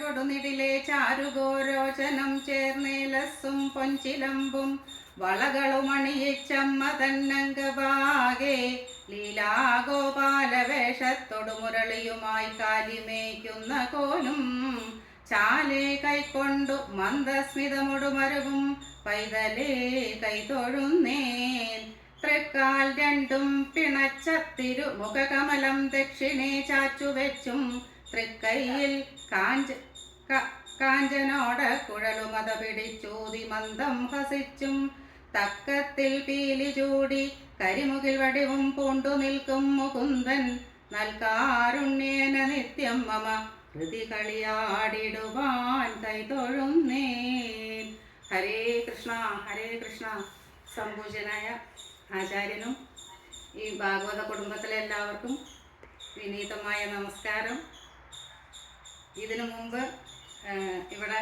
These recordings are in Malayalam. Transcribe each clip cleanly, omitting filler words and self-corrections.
കൊടുനിടിലെ ചാരുഗോരോചനം ചേർന്നേലസ്സും പൊൻചിലമ്പും വളകളുമണിയിച്ചമ്മ തന്നങ്കഭാഗേ ലീലാഗോപാലവേഷത്തൊടു മുരളിയുമായി കാലിമേയ്ക്കുന്ന കോലും ചാലേ കൈക്കൊണ്ടു മന്ദസ്മിതമൊടുമരുവും പൈതലേ കൈതൊഴുന്നേൻ തൃക്കാൽ രണ്ടും പിണച്ച തിരുമുഖകമലം ദക്ഷിണേ ചാച്ചുവെച്ചും തൃക്കൈയിൽ കാഞ്ചനോട കുഴലുമത പിടിച്ചൂതി മന്ദം ഹസിച്ചും തക്കത്തിൽ പീലി ചൂടി കരിമുകിൽ വടിവും പൂണ്ടു നിൽക്കും മുകുന്ദൻ നൽകാരുണ്യേന നിത്യം മമ ഹൃദി കളിയാടിടുവാൻ കൈതൊഴുന്നേൻ. ഹരേ കൃഷ്ണ ഹരേ കൃഷ്ണ. സംപൂജ്യനായ ആചാര്യനും ഈ ഭാഗവത കുടുംബത്തിലെ എല്ലാവർക്കും വിനീതമായ നമസ്കാരം. ഇതിനു മുമ്പ് ഇവിടെ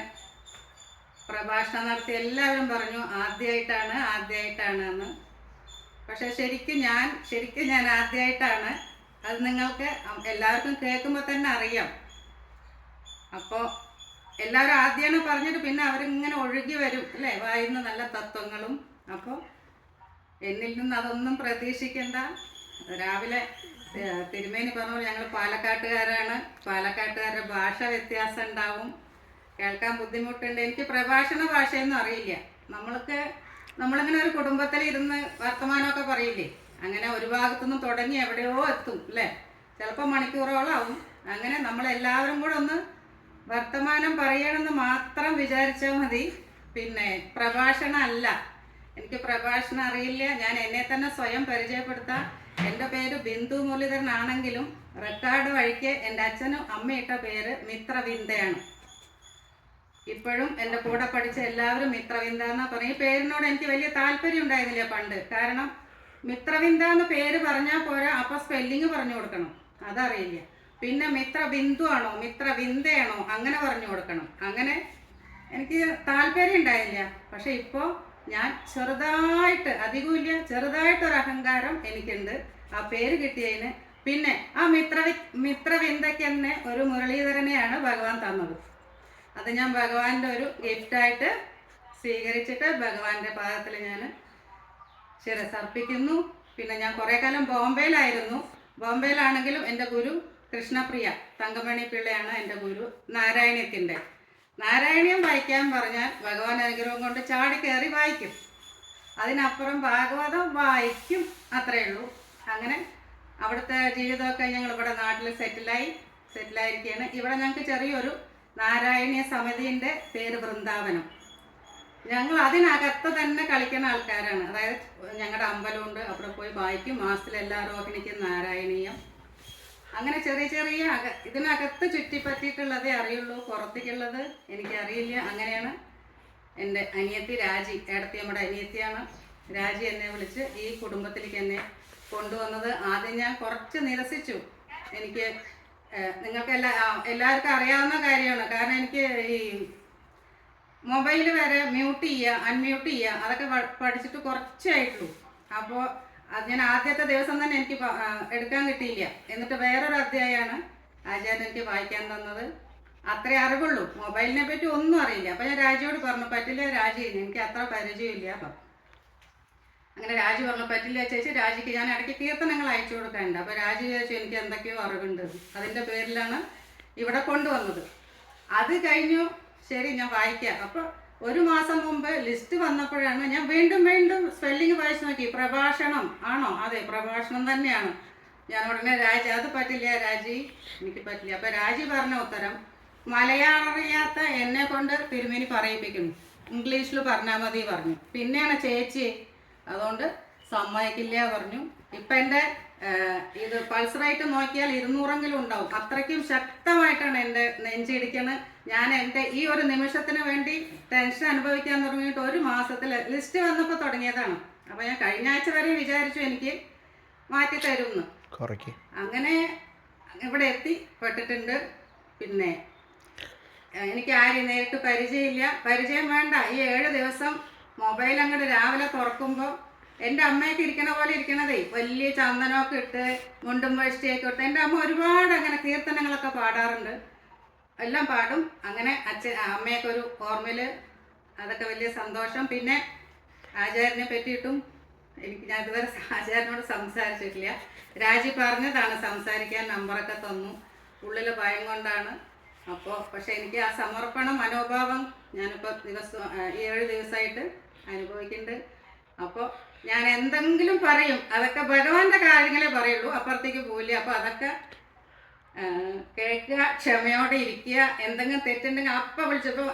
പ്രഭാഷണം നടത്തി എല്ലാവരും പറഞ്ഞു ആദ്യമായിട്ടാണ് എന്ന്. പക്ഷെ ശരിക്കും ഞാൻ ആദ്യമായിട്ടാണ്. അത് നിങ്ങൾക്ക് എല്ലാവർക്കും കേൾക്കുമ്പോൾ തന്നെ അറിയാം. അപ്പോൾ എല്ലാവരും ആദ്യമാണ് പറഞ്ഞിട്ട് പിന്നെ അവരിങ്ങനെ ഒഴുകി വരും അല്ലേ, വായിന്ന് നല്ല തത്വങ്ങളും. അപ്പോൾ എന്നിൽ നിന്ന് അതൊന്നും പ്രതീക്ഷിക്കേണ്ട. രാവിലെ തിരുമേനി പറഞ്ഞ ഞങ്ങൾ പാലക്കാട്ടുകാരാണ്, പാലക്കാട്ടുകാരുടെ ഭാഷ വ്യത്യാസം ഉണ്ടാവും, കേൾക്കാൻ ബുദ്ധിമുട്ടുണ്ട്. എനിക്ക് പ്രഭാഷണ ഭാഷയൊന്നും അറിയില്ല. നമ്മളിങ്ങനെ ഒരു കുടുംബത്തിൽ ഇരുന്ന് വർത്തമാനമൊക്കെ പറയില്ലേ, അങ്ങനെ ഒരു ഭാഗത്തുനിന്ന് തുടങ്ങി എവിടെയോ എത്തും അല്ലേ, ചിലപ്പോൾ മണിക്കൂറോളാവും. അങ്ങനെ നമ്മളെല്ലാവരും കൂടെ ഒന്ന് വർത്തമാനം പറയണമെന്ന് മാത്രം വിചാരിച്ചാൽ മതി. പിന്നെ പ്രഭാഷണം അല്ല, എനിക്ക് പ്രഭാഷണം അറിയില്ല. ഞാൻ എന്നെ തന്നെ സ്വയം പരിചയപ്പെടുത്താം. എൻ്റെ പേര് ബിന്ദു മുരളീധരനാണെങ്കിലും റെക്കോർഡ് വഴിക്ക് എൻ്റെ അച്ഛനും അമ്മയിട്ട പേര് മിത്രവിന്ദയാണ്. ഇപ്പോഴും എൻ്റെ കൂടെ പഠിച്ച എല്ലാവരും മിത്രവിന്ദ എന്നാ പറയും. ഈ പേരിനോട് എനിക്ക് വലിയ താല്പര്യം ഉണ്ടായിരുന്നില്ല പണ്ട്. കാരണം മിത്രവിന്ദ എന്ന് പേര് പറഞ്ഞാൽ പോരാ, അപ്പോൾ സ്പെല്ലിങ് പറഞ്ഞു കൊടുക്കണം, അതറിയില്ല. പിന്നെ മിത്ര ബിന്ദു ആണോ മിത്രവിന്ദയാണോ അങ്ങനെ പറഞ്ഞു കൊടുക്കണം. അങ്ങനെ എനിക്ക് താല്പര്യം ഉണ്ടായില്ല. പക്ഷെ ഇപ്പോൾ ഞാൻ ചെറുതായിട്ട്, അധികമില്ല, ചെറുതായിട്ടൊരു അഹങ്കാരം എനിക്കുണ്ട് ആ പേര് കിട്ടിയതിന്. പിന്നെ ആ മിത്രവിന്ദയ്ക്ക് തന്നെ ഒരു മുരളീധരനെയാണ് ഭഗവാൻ തന്നത്. അത് ഞാൻ ഭഗവാന്റെ ഒരു ഗിഫ്റ്റായിട്ട് സ്വീകരിച്ചിട്ട് ഭഗവാന്റെ പാദത്തിൽ ഞാൻ ശിരസർപ്പിക്കുന്നു. പിന്നെ ഞാൻ കുറേ കാലം ബോംബെയിലായിരുന്നു. ബോംബെയിലാണെങ്കിലും എൻ്റെ ഗുരു കൃഷ്ണപ്രിയ തങ്കമണി പിള്ളയാണ് എൻ്റെ ഗുരു. നാരായണീയത്തിൻ്റെ നാരായണീയം വായിക്കാൻ പറഞ്ഞാൽ ഭഗവാൻ അനുഗ്രഹം കൊണ്ട് ചാടിക്കയറി വായിക്കും. അതിനപ്പുറം ഭാഗവതം വായിക്കും, അത്രയേ ഉള്ളൂ. അങ്ങനെ അവിടുത്തെ ജീവിതമൊക്കെ ഞങ്ങൾ ഇവിടെ നാട്ടിൽ സെറ്റിലായിരിക്കുകയാണ്. ഇവിടെ ഞങ്ങൾക്ക് ചെറിയൊരു നാരായണീയ സമിതിൻ്റെ പേര് വൃന്ദാവനം. ഞങ്ങൾ അതിനകത്ത് തന്നെ കളിക്കുന്ന ആൾക്കാരാണ്. അതായത് ഞങ്ങളുടെ അമ്പലമുണ്ട്, അവിടെ പോയി വായിക്കും. മാസത്തിലെല്ലാ രോഹിണിക്കും നാരായണീയം. അങ്ങനെ ചെറിയ ഇതിനകത്ത് ചുറ്റിപ്പറ്റിയിട്ടുള്ളതേ അറിയുള്ളൂ, പുറത്തേക്കുള്ളത് എനിക്കറിയില്ല. അങ്ങനെയാണ് എൻ്റെ അനിയത്തി രാജി, ഏടത്തിയമ്മയുടെ അനിയത്തിയാണ് രാജി, എന്നെ വിളിച്ച് ഈ കുടുംബത്തിലേക്ക് എന്നെ കൊണ്ടുവന്നത്. ആദ്യം ഞാൻ കുറച്ച് നിരസിച്ചു. എനിക്ക് നിങ്ങൾക്ക് എല്ലാവർക്കും അറിയാവുന്ന കാര്യമാണ്. കാരണം എനിക്ക് ഈ മൊബൈൽ വരെ മ്യൂട്ട് ചെയ്യുക, അൺമ്യൂട്ട് ചെയ്യുക, അതൊക്കെ പഠിച്ചിട്ട് കുറച്ചായിട്ടുള്ളൂ. അപ്പോൾ അത് ഞാൻ ആദ്യത്തെ ദിവസം തന്നെ എനിക്ക് എടുക്കാൻ കിട്ടിയില്ല. എന്നിട്ട് വേറൊരു അധ്യായമാണ് ആചാര്യൻ എനിക്ക് വായിക്കാൻ തന്നത്. അത്രേ അറിവുള്ളൂ, മൊബൈലിനെ പറ്റി ഒന്നും അറിയില്ല. അപ്പോൾ ഞാൻ രാജിയോട് പറഞ്ഞു, പറ്റില്ല രാജി, എനിക്ക് അത്ര പരിചയമില്ല. അപ്പം അങ്ങനെ രാജി പറഞ്ഞു, പറ്റില്ല ചേച്ചി. രാജിക്ക് ഞാൻ ഇടയ്ക്ക് കീർത്തനങ്ങൾ അയച്ചു കൊടുക്കാനുണ്ട്. അപ്പോൾ രാജി ചോദിച്ചു എനിക്ക് എന്തൊക്കെയോ അറിവുണ്ട്, അതിൻ്റെ പേരിലാണ് ഇവിടെ കൊണ്ടുവന്നത്. അത് കഴിഞ്ഞു, ശരി ഞാൻ വായിക്കാം. അപ്പോൾ ഒരു മാസം മുമ്പ് ലിസ്റ്റ് വന്നപ്പോഴാണ് ഞാൻ വീണ്ടും സ്പെല്ലിങ് വായിച്ചു നോക്കി. പ്രഭാഷണം ആണോ? അതെ, പ്രഭാഷണം തന്നെയാണ്. ഞാൻ ഉടനെ രാജി, അത് പറ്റില്ല രാജി, എനിക്ക് പറ്റില്ല. അപ്പോൾ രാജി പറഞ്ഞ ഉത്തരം, മലയാളം അറിയാത്ത എന്നെ കൊണ്ട് തിരുമേനി പറയിപ്പിക്കുന്നു, ഇംഗ്ലീഷിൽ പറഞ്ഞാൽ മതി പറഞ്ഞു. പിന്നെയാണ് ചേച്ചി അതുകൊണ്ട് സമ്മതിക്കില്ല പറഞ്ഞു. ഇപ്പം എൻ്റെ ഇത് പൾസറായിട്ട് നോക്കിയാൽ 200എങ്കിലും ഉണ്ടാവും. അത്രയ്ക്കും ശക്തമായിട്ടാണ് എൻ്റെ നെഞ്ചിടിക്കുന്നത്. ഞാൻ എൻ്റെ ഈ ഒരു നിമിഷത്തിന് വേണ്ടി ടെൻഷൻ അനുഭവിക്കാൻ തുടങ്ങിയിട്ട് ഒരു മാസത്തിൽ ലിസ്റ്റ് വന്നപ്പോൾ തുടങ്ങിയതാണ്. അപ്പോൾ ഞാൻ കഴിഞ്ഞ ആഴ്ച വരെ വിചാരിച്ചു എനിക്ക് മാറ്റി തരുമെന്ന്. അങ്ങനെ ഇവിടെ പെട്ടിട്ടുണ്ട്. പിന്നെ എനിക്ക് ആരും നേരിട്ട് പരിചയമില്ല, പരിചയം വേണ്ട. ഈ 7 ദിവസം മൊബൈൽ അങ്ങോട്ട് രാവിലെ തുറക്കുമ്പോൾ എൻ്റെ അമ്മയൊക്കെ ഇരിക്കണ പോലെ ഇരിക്കണതേ, വലിയ ചന്ദനമൊക്കെ ഇട്ട് മുണ്ടും വഴിയൊക്കെ ഇട്ട്. എൻ്റെ അമ്മ ഒരുപാട് അങ്ങനെ കീർത്തനങ്ങളൊക്കെ പാടാറുണ്ട്. എല്ലാം പാടും. അങ്ങനെ അമ്മയൊക്കെ ഒരു ഓർമ്മയിൽ അതൊക്കെ വലിയ സന്തോഷം. പിന്നെ ആചാര്യനെ പറ്റിയിട്ടും ഞാൻ ഇതുവരെ ആചാര്യനോട് സംസാരിച്ചിട്ടില്ല. രാജി പറഞ്ഞതാണ് സംസാരിക്കാൻ, നമ്പറൊക്കെ തന്നു. ഉള്ളിൽ ഭയം കൊണ്ടാണ്. അപ്പോൾ പക്ഷെ എനിക്ക് ആ സമർപ്പണ മനോഭാവം ഞാനിപ്പോൾ ഈ 7 ദിവസമായിട്ട് അനുഭവിക്കുന്നുണ്ട്. അപ്പോൾ ഞാൻ എന്തെങ്കിലും പറയും, അതൊക്കെ ഭഗവാന്റെ കാര്യങ്ങളെ പറയുള്ളൂ, അപ്പുറത്തേക്ക് പോവില്ല. അപ്പോൾ അതൊക്കെ കേൾക്കുക, ക്ഷമയോടെ ഇരിക്കുക. എന്തെങ്കിലും തെറ്റുണ്ടെങ്കിൽ അപ്പം വിളിച്ചപ്പോൾ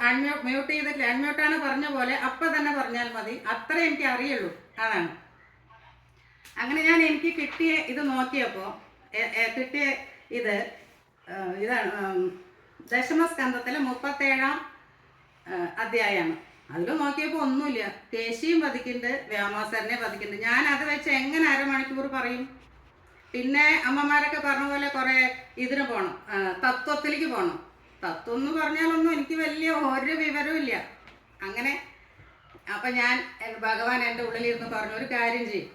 മ്യൂട്ട് ചെയ്തിട്ടില്ല, അൺമ്യൂട്ടാണ് പറഞ്ഞ പോലെ അപ്പം തന്നെ പറഞ്ഞാൽ മതി. അത്ര എനിക്ക് അറിയുള്ളൂ. അതാണ്. അങ്ങനെ ഞാൻ എനിക്ക് കിട്ടിയ ഇത് നോക്കിയപ്പോൾ കിട്ടിയ ഇതാണ് ദശമസ്കന്ധത്തിലെ 37-ാം അധ്യായമാണ്. അതിൽ നോക്കിയപ്പോൾ ഒന്നുമില്ല. കേശിയും വധിക്കുന്നുണ്ട്, വ്യാമാസരനെ വധിക്കുന്നുണ്ട്. ഞാൻ അത് വെച്ച് എങ്ങനെ അരമണിക്കൂർ പറയും? പിന്നെ അമ്മമാരൊക്കെ പറഞ്ഞ പോലെ കുറേ ഇതിന് പോകണം, തത്വത്തിലേക്ക് പോകണം. തത്വം എന്ന് പറഞ്ഞാലൊന്നും എനിക്ക് വലിയ ഒരു വിവരവും ഇല്ല. അങ്ങനെ അപ്പം ഞാൻ ഭഗവാൻ എൻ്റെ ഉള്ളിലിരുന്ന് പറഞ്ഞു, ഒരു കാര്യം ചെയ്യും.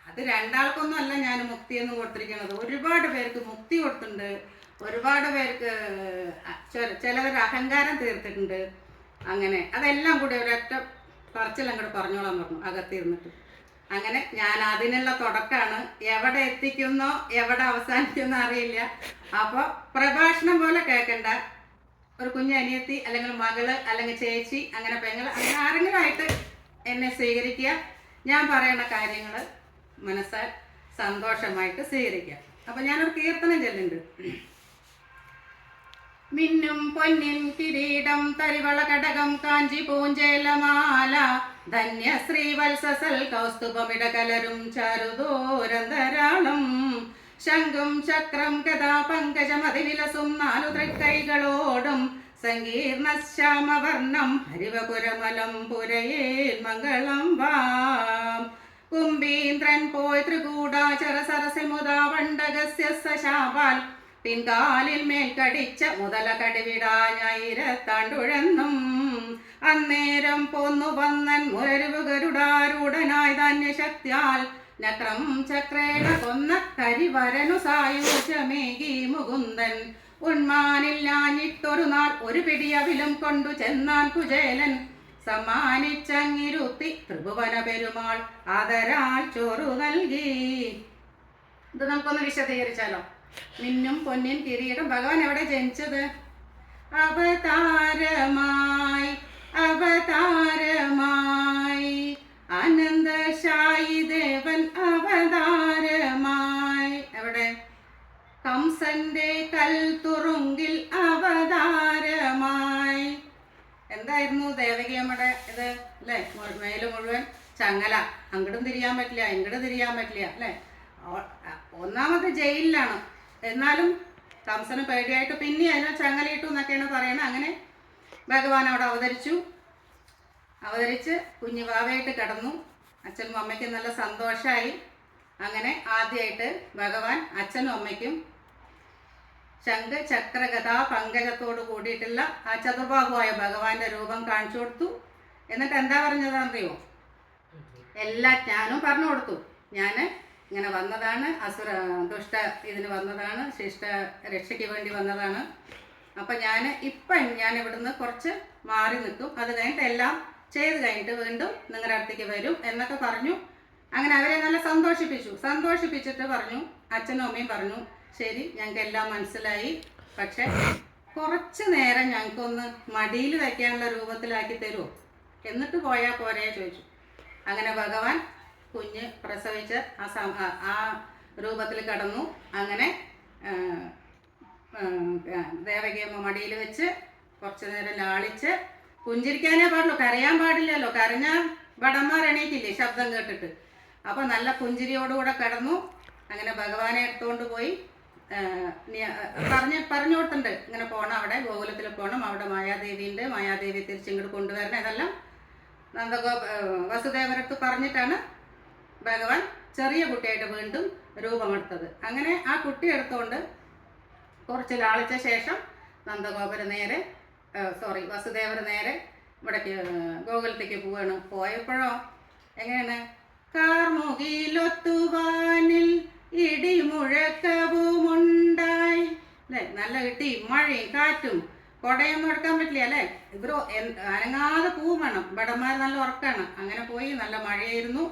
അത് രണ്ടാൾക്കൊന്നും അല്ല ഞാൻ മുക്തിയെന്ന് കൊടുത്തിരിക്കുന്നത്. ഒരുപാട് പേർക്ക് മുക്തി കൊടുത്തിട്ടുണ്ട്. ഒരുപാട് പേർക്ക് ചിലവർ അഹങ്കാരം തീർത്തിട്ടുണ്ട്. അങ്ങനെ അതെല്ലാം കൂടി ഒരൊറ്റ പറച്ചിലങ്ങോട്ട് പറഞ്ഞോളാൻ പറഞ്ഞു അകത്തിരുന്നിട്ട്. അങ്ങനെ ഞാൻ അതിനുള്ള തുടക്കമാണ്. എവിടെ എത്തിക്കുന്നോ എവിടെ അവസാനിക്കുന്നോ അറിയില്ല. അപ്പോൾ പ്രഭാഷണം പോലെ കേൾക്കണ്ട. ഒരു കുഞ്ഞനിയത്തി അല്ലെങ്കിൽ മകള് അല്ലെങ്കിൽ ചേച്ചി അങ്ങനെ പെങ്ങൾ അങ്ങനെ ആരെങ്കിലും ആയിട്ട് എന്നെ സ്വീകരിക്കുക. ഞാൻ പറയുന്ന കാര്യങ്ങൾ മനസ്സാൽ സന്തോഷമായിട്ട് സ്വീകരിക്കുക. അപ്പം ഞാനൊരു കീർത്തനം ചൊല്ലുന്നുണ്ട്. മിന്നും പൊന്നിൻ കിരീടം തരിവള കടകം കാഞ്ചി പൂഞ്ചേലമാല ധന്യ ശ്രീവത്സസൽ കൗസ്തുഭമിടകലരും ചാരുദൂരന്തരാളം ശംഖും ചക്രം കഥാ പങ്കജമതിവിലസും 4 തൃക്കൈകളോടും സങ്കീർണ ശ്യാമവർണം ഹരിവപുരമലം പുരയേൽ മംഗളം വാം കുംഭീന്ദ്രൻ പോയി ത്രികൂടാചര സരസിമുദാ വണ്ടകസ്യ സശാപാൽ പിൻകാലിൽ മേൽ കടിച്ച മുതല കടിവിടാഞ്ഞായിരത്താണ്ടുഴന്നും അന്നേരം പോന്നു വന്നൻ മുരരുവുകരുടാരൂഢനായി ധാന്യശക്തിയാൽ നക്രം ചക്രേണ കൊന്ന കരിവരനു സായൂജ്യമേകി മുകുന്ദൻ ഉന്മാനില്ലാഞ്ഞിട്ടൊരു നാൾ ഒരു പിടിയവിലും കൊണ്ടു ചെന്നാൻ കുചേലൻ സമ്മാനിച്ചങ്ങിരുത്തി ത്രിഭുവന പെരുമാൾ ആദരാൽ ചോറു നൽകി. ഇത് നമുക്കൊന്ന് വിശദീകരിച്ചാലോ? മിന്നും പൊന്നിൻ കിരീടം. ഭഗവാൻ എവിടെ ജനിച്ചത്? അവതാരമായി ആനന്ദശായി ദേവൻ അവതാരമായി. എവിടെ? കംസന്റെ കൽത്തുറുങ്കിൽ അവതാരമായി. എന്തായിരുന്നു ദേവകിയമ്മയുടെ ഇത് അല്ലേ? മേല് മുഴുവൻ ചങ്ങല, അങ്ങോട്ടും തിരിയാൻ പറ്റില്ല ഇങ്ങോട്ടും തിരിയാൻ പറ്റില്ല അല്ലേ? ഒന്നാമത് ജയിലിലാണ്, എന്നാലും കംസന് പേടിയായിട്ട് പിന്നെ അതിനെ ചങ്ങലയിട്ടു എന്നൊക്കെയാണ് പറയണത്. അങ്ങനെ ഭഗവാൻ അവിടെ അവതരിച്ച് കുഞ്ഞു വാവയായിട്ട് കിടന്നു. അച്ഛനും അമ്മയ്ക്കും നല്ല സന്തോഷമായി. അങ്ങനെ ആദ്യമായിട്ട് ഭഗവാൻ അച്ഛനും അമ്മയ്ക്കും ശംഖ് ചക്രഗത പങ്കജത്തോട് കൂടിയിട്ടുള്ള ആ ചതുർബാഹുവായ ഭഗവാന്റെ രൂപം കാണിച്ചു കൊടുത്തു. എന്നിട്ട് എന്താ പറഞ്ഞതാണെന്നറിയോ? എല്ലാ ജ്ഞാനവും പറഞ്ഞു കൊടുത്തു. ഞാൻ ഇങ്ങനെ വന്നതാണ്, ദുഷ്ട ഇതിന് വന്നതാണ്, ശിഷ്ട രക്ഷയ്ക്ക് വേണ്ടി വന്നതാണ്. അപ്പം ഞാൻ ഇവിടുന്ന് കുറച്ച് മാറി നിൽക്കും, അത് കഴിഞ്ഞിട്ട് എല്ലാം ചെയ്ത് കഴിഞ്ഞിട്ട് വീണ്ടും നിങ്ങളുടെ അടുത്തേക്ക് വരും എന്നൊക്കെ പറഞ്ഞു. അങ്ങനെ അവരെ നല്ല സന്തോഷിപ്പിച്ചിട്ട് പറഞ്ഞു, അച്ഛനും അമ്മയും പറഞ്ഞു, ശരി ഞങ്ങൾക്ക് എല്ലാം മനസ്സിലായി, പക്ഷെ കുറച്ച് നേരം ഞങ്ങൾക്കൊന്ന് മടിയിൽ വയ്ക്കാനുള്ള രൂപത്തിലാക്കി തരുമോ, എന്നിട്ട് പോയാൽ പോരെ ചോദിച്ചു. അങ്ങനെ ഭഗവാൻ കുഞ്ഞ് പ്രസവിച്ച് ആ രൂപത്തിൽ കിടന്നു. അങ്ങനെ ദേവകിയമ്മ മടിയിൽ വെച്ച് കുറച്ച് നേരം ലാളിച്ച്, പുഞ്ചിരിക്കാനേ പാടുള്ളൂ, കരയാൻ പാടില്ലല്ലോ, കരഞ്ഞാൽ ഭടന്മാർ എണീറ്റില്ലേ ശബ്ദം കേട്ടിട്ട്. അപ്പോൾ നല്ല പുഞ്ചിരിയോടുകൂടെ കിടന്നു. അങ്ങനെ ഭഗവാനെ എടുത്തുകൊണ്ട് പോയി പറഞ്ഞു കൊടുത്തിട്ടുണ്ട്, ഇങ്ങനെ പോകണം, അവിടെ ഗോകുലത്തിൽ പോകണം, അവിടെ മായാദേവിയുണ്ട്, മായാദേവി തിരിച്ചിങ്ങോട്ട് കൊണ്ടുവരണം. ഇതെല്ലാം വസുദേവരടുത്ത് പറഞ്ഞിട്ടാണ് ഭഗവാൻ ചെറിയ കുട്ടിയായിട്ട് വീണ്ടും രൂപമെടുത്തത്. അങ്ങനെ ആ കുട്ടി എടുത്തുകൊണ്ട് കുറച്ച് ലാളിച്ച ശേഷം വസുദേവർ നേരെ ഇവിടേക്ക് ഗോകുലത്തേക്ക് പോവാണ്. പോയപ്പോഴോ എങ്ങനെയാണ്? കാർമുകിലൊത്തുവാനിൽ ഇടിമുഴക്കവുമുണ്ടായി അല്ലേ? നല്ല ഇടിയും മഴയും കാറ്റും കുടയൊന്നും എടുക്കാൻ പറ്റില്ല അല്ലേ? ഇവർ അനങ്ങാതെ പൂവും വേണം. ഭടന്മാർ നല്ല ഉറക്കാണ്. അങ്ങനെ പോയി, നല്ല മഴയായിരുന്നു.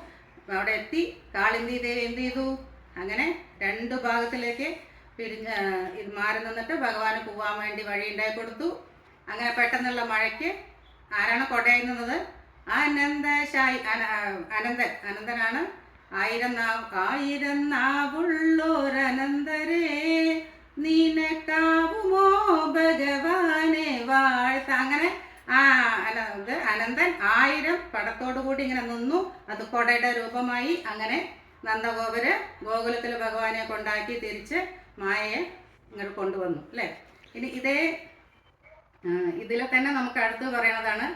അവിടെ എത്തി. കാളിന്തി ദേവി എന്ത് ചെയ്തു? അങ്ങനെ രണ്ട് ഭാഗത്തിലേക്ക് ഇത് മാറി നിന്നിട്ട് ഭഗവാന് പോവാൻ വേണ്ടി വഴി ഉണ്ടാക്കി കൊടുത്തു. അങ്ങനെ പെട്ടെന്നുള്ള മഴയ്ക്ക് ആരാണ് കൊടയിൽ നിന്നത്? അനന്തനാണ്. ആയിരം നാവുള്ളോരനന്തരേ നിനക്കാവുമോ ഭഗവാനെ വാഴ്ത്ത. അങ്ങനെ അനന്തൻ 1000 പടത്തോടു കൂടി ഇങ്ങനെ നിന്നു. അത് കൊടയുടെ രൂപമായി. അങ്ങനെ നന്ദഗോപര് ഗോകുലത്തിൽ ഭഗവാനെ കൊണ്ടാക്കി തിരിച്ച് മായയെ ഇങ്ങോട്ട് കൊണ്ടുവന്നു അല്ലേ? ഇനി ഇതിൽ തന്നെ നമുക്ക് അടുത്ത് പറയുന്നതാണ്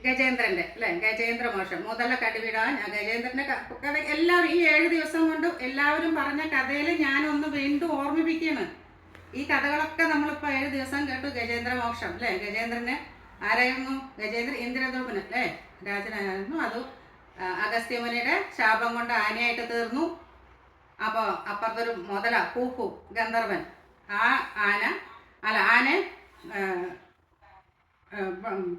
ഗജേന്ദ്രൻ്റെ അല്ലേ? ഗജേന്ദ്രമോക്ഷം. മുതല കടിവിടാൻ ഗജേന്ദ്രൻ്റെ കഥ എല്ലാവരും ഈ 7 ദിവസം കൊണ്ട് എല്ലാവരും പറഞ്ഞ കഥയിൽ ഞാനൊന്ന് വീണ്ടും ഓർമ്മിപ്പിക്കുകയാണ്. ഈ കഥകളൊക്കെ നമ്മളിപ്പോൾ 7 ദിവസം കേട്ടു. ഗജേന്ദ്രമോക്ഷം അല്ലേ? ഗജേന്ദ്രന് ആരായിരുന്നു? ഇന്ദ്രദൂപന് അല്ലേ? രാജനായിരുന്നു. അത് അഗസ്ത്യമുനിയുടെ ശാപം കൊണ്ട് ആനയായിട്ട് തീർന്നു. അപ്പോൾ അപ്പുറത്തൊരു മുതല പൂപ്പു ഗന്ധർവൻ. ആ ആനെ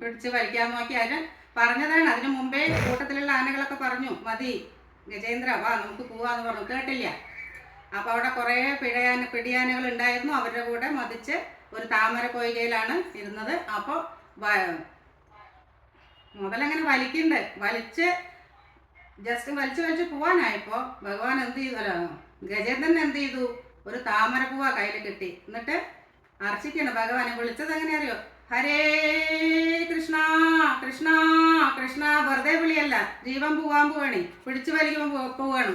പിടിച്ച് വലിക്കാൻ നോക്കി. അതിന് പറഞ്ഞതാണ്. അതിന് മുമ്പേ കൂട്ടത്തിലുള്ള ആനകളൊക്കെ പറഞ്ഞു, മതി ഗജേന്ദ്ര വാ നമുക്ക് പോവാന്ന് പറഞ്ഞു. കേട്ടില്ല. അപ്പോൾ അവിടെ കുറേ പിടിയാനകൾ ഉണ്ടായിരുന്നു. അവരുടെ കൂടെ മതിച്ച് ഒരു താമര പൊയ്കയിലാണ് ഇരുന്നത്. അപ്പോൾ മുതലങ്ങനെ വലിച്ച് വലിച്ച് പോവാനായപ്പോൾ ഭഗവാൻ എന്ത് ചെയ്തു? ഗജേന്ദ്രൻ എന്ത് ചെയ്തു? ഒരു താമരപ്പൂവ കയ്യിൽ കിട്ടി. എന്നിട്ട് അർച്ചിക്കാണ് ഭഗവാനെ. വിളിച്ചത് എങ്ങനെ അറിയോ? ഹരേ കൃഷ്ണ കൃഷ്ണ കൃഷ്ണ. വെറുതെ വിളിയല്ല, ജീവൻ പോവാൻ പോവാണ്. പിടിച്ചു വലിക്കുമ്പോൾ പോവാണ്.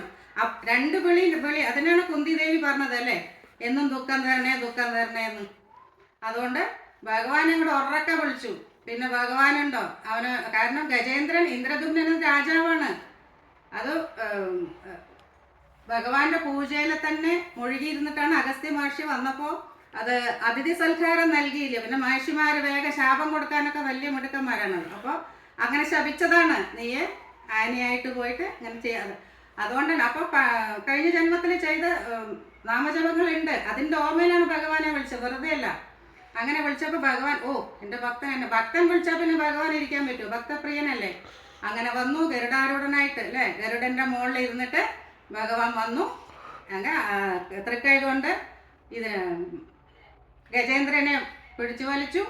2 വിളി. അതിനാണ് കുന്തി ദേവി പറഞ്ഞത് അല്ലേ? എന്നും ദുഃഖം തരണേ എന്ന്. അതുകൊണ്ട് ഭഗവാനെ കൂടെ ഉറക്കെ വിളിച്ചു. പിന്നെ ഭഗവാനുണ്ടോ? അവന് കാരണം ഗജേന്ദ്രൻ ഇന്ദ്രദുമ്നൻ രാജാവാണ്. അത് ഭഗവാന്റെ പൂജയിൽ തന്നെ മുഴുകിയിരുന്നിട്ടാണ് അഗസ്ത്യ മഹർഷി വന്നപ്പോൾ അത് അതിഥി സൽക്കാരം നൽകിയില്ല. പിന്നെ മഹർഷിമാർ വേഗം ശാപം കൊടുക്കാനൊക്കെ വലിയ മിടുക്കന്മാരാണ്. അപ്പോൾ അങ്ങനെ ശപിച്ചതാണ്, നീ ആനയായിട്ട് പോയിട്ട് ഇങ്ങനെ ചെയ്യാതെ. അതുകൊണ്ടാണ്. അപ്പോൾ കഴിഞ്ഞ ജന്മത്തിൽ ചെയ്ത നാമജപങ്ങളുണ്ട്. അതിൻ്റെ ഓർമ്മയിലാണ് ഭഗവാനെ വിളിച്ചത്, വെറുതെ അല്ല. അങ്ങനെ വിളിച്ചപ്പോൾ ഭഗവാൻ, എൻ്റെ ഭക്തൻ വിളിച്ചാൽ പിന്നെ ഭഗവാൻ ഇരിക്കാൻ പറ്റുമോ? ഭക്തപ്രിയനല്ലേ. അങ്ങനെ വന്നു ഗരുഡാരൂഢനായിട്ട് അല്ലേ? ഗരുഡൻ്റെ മുകളിൽ ഇരുന്നിട്ട് ഭഗവാൻ വന്നു. അങ്ങനെ തൃക്കൈ കൊണ്ട് ഗജേന്ദ്രനെ പിടിച്ചു വലിച്ചു.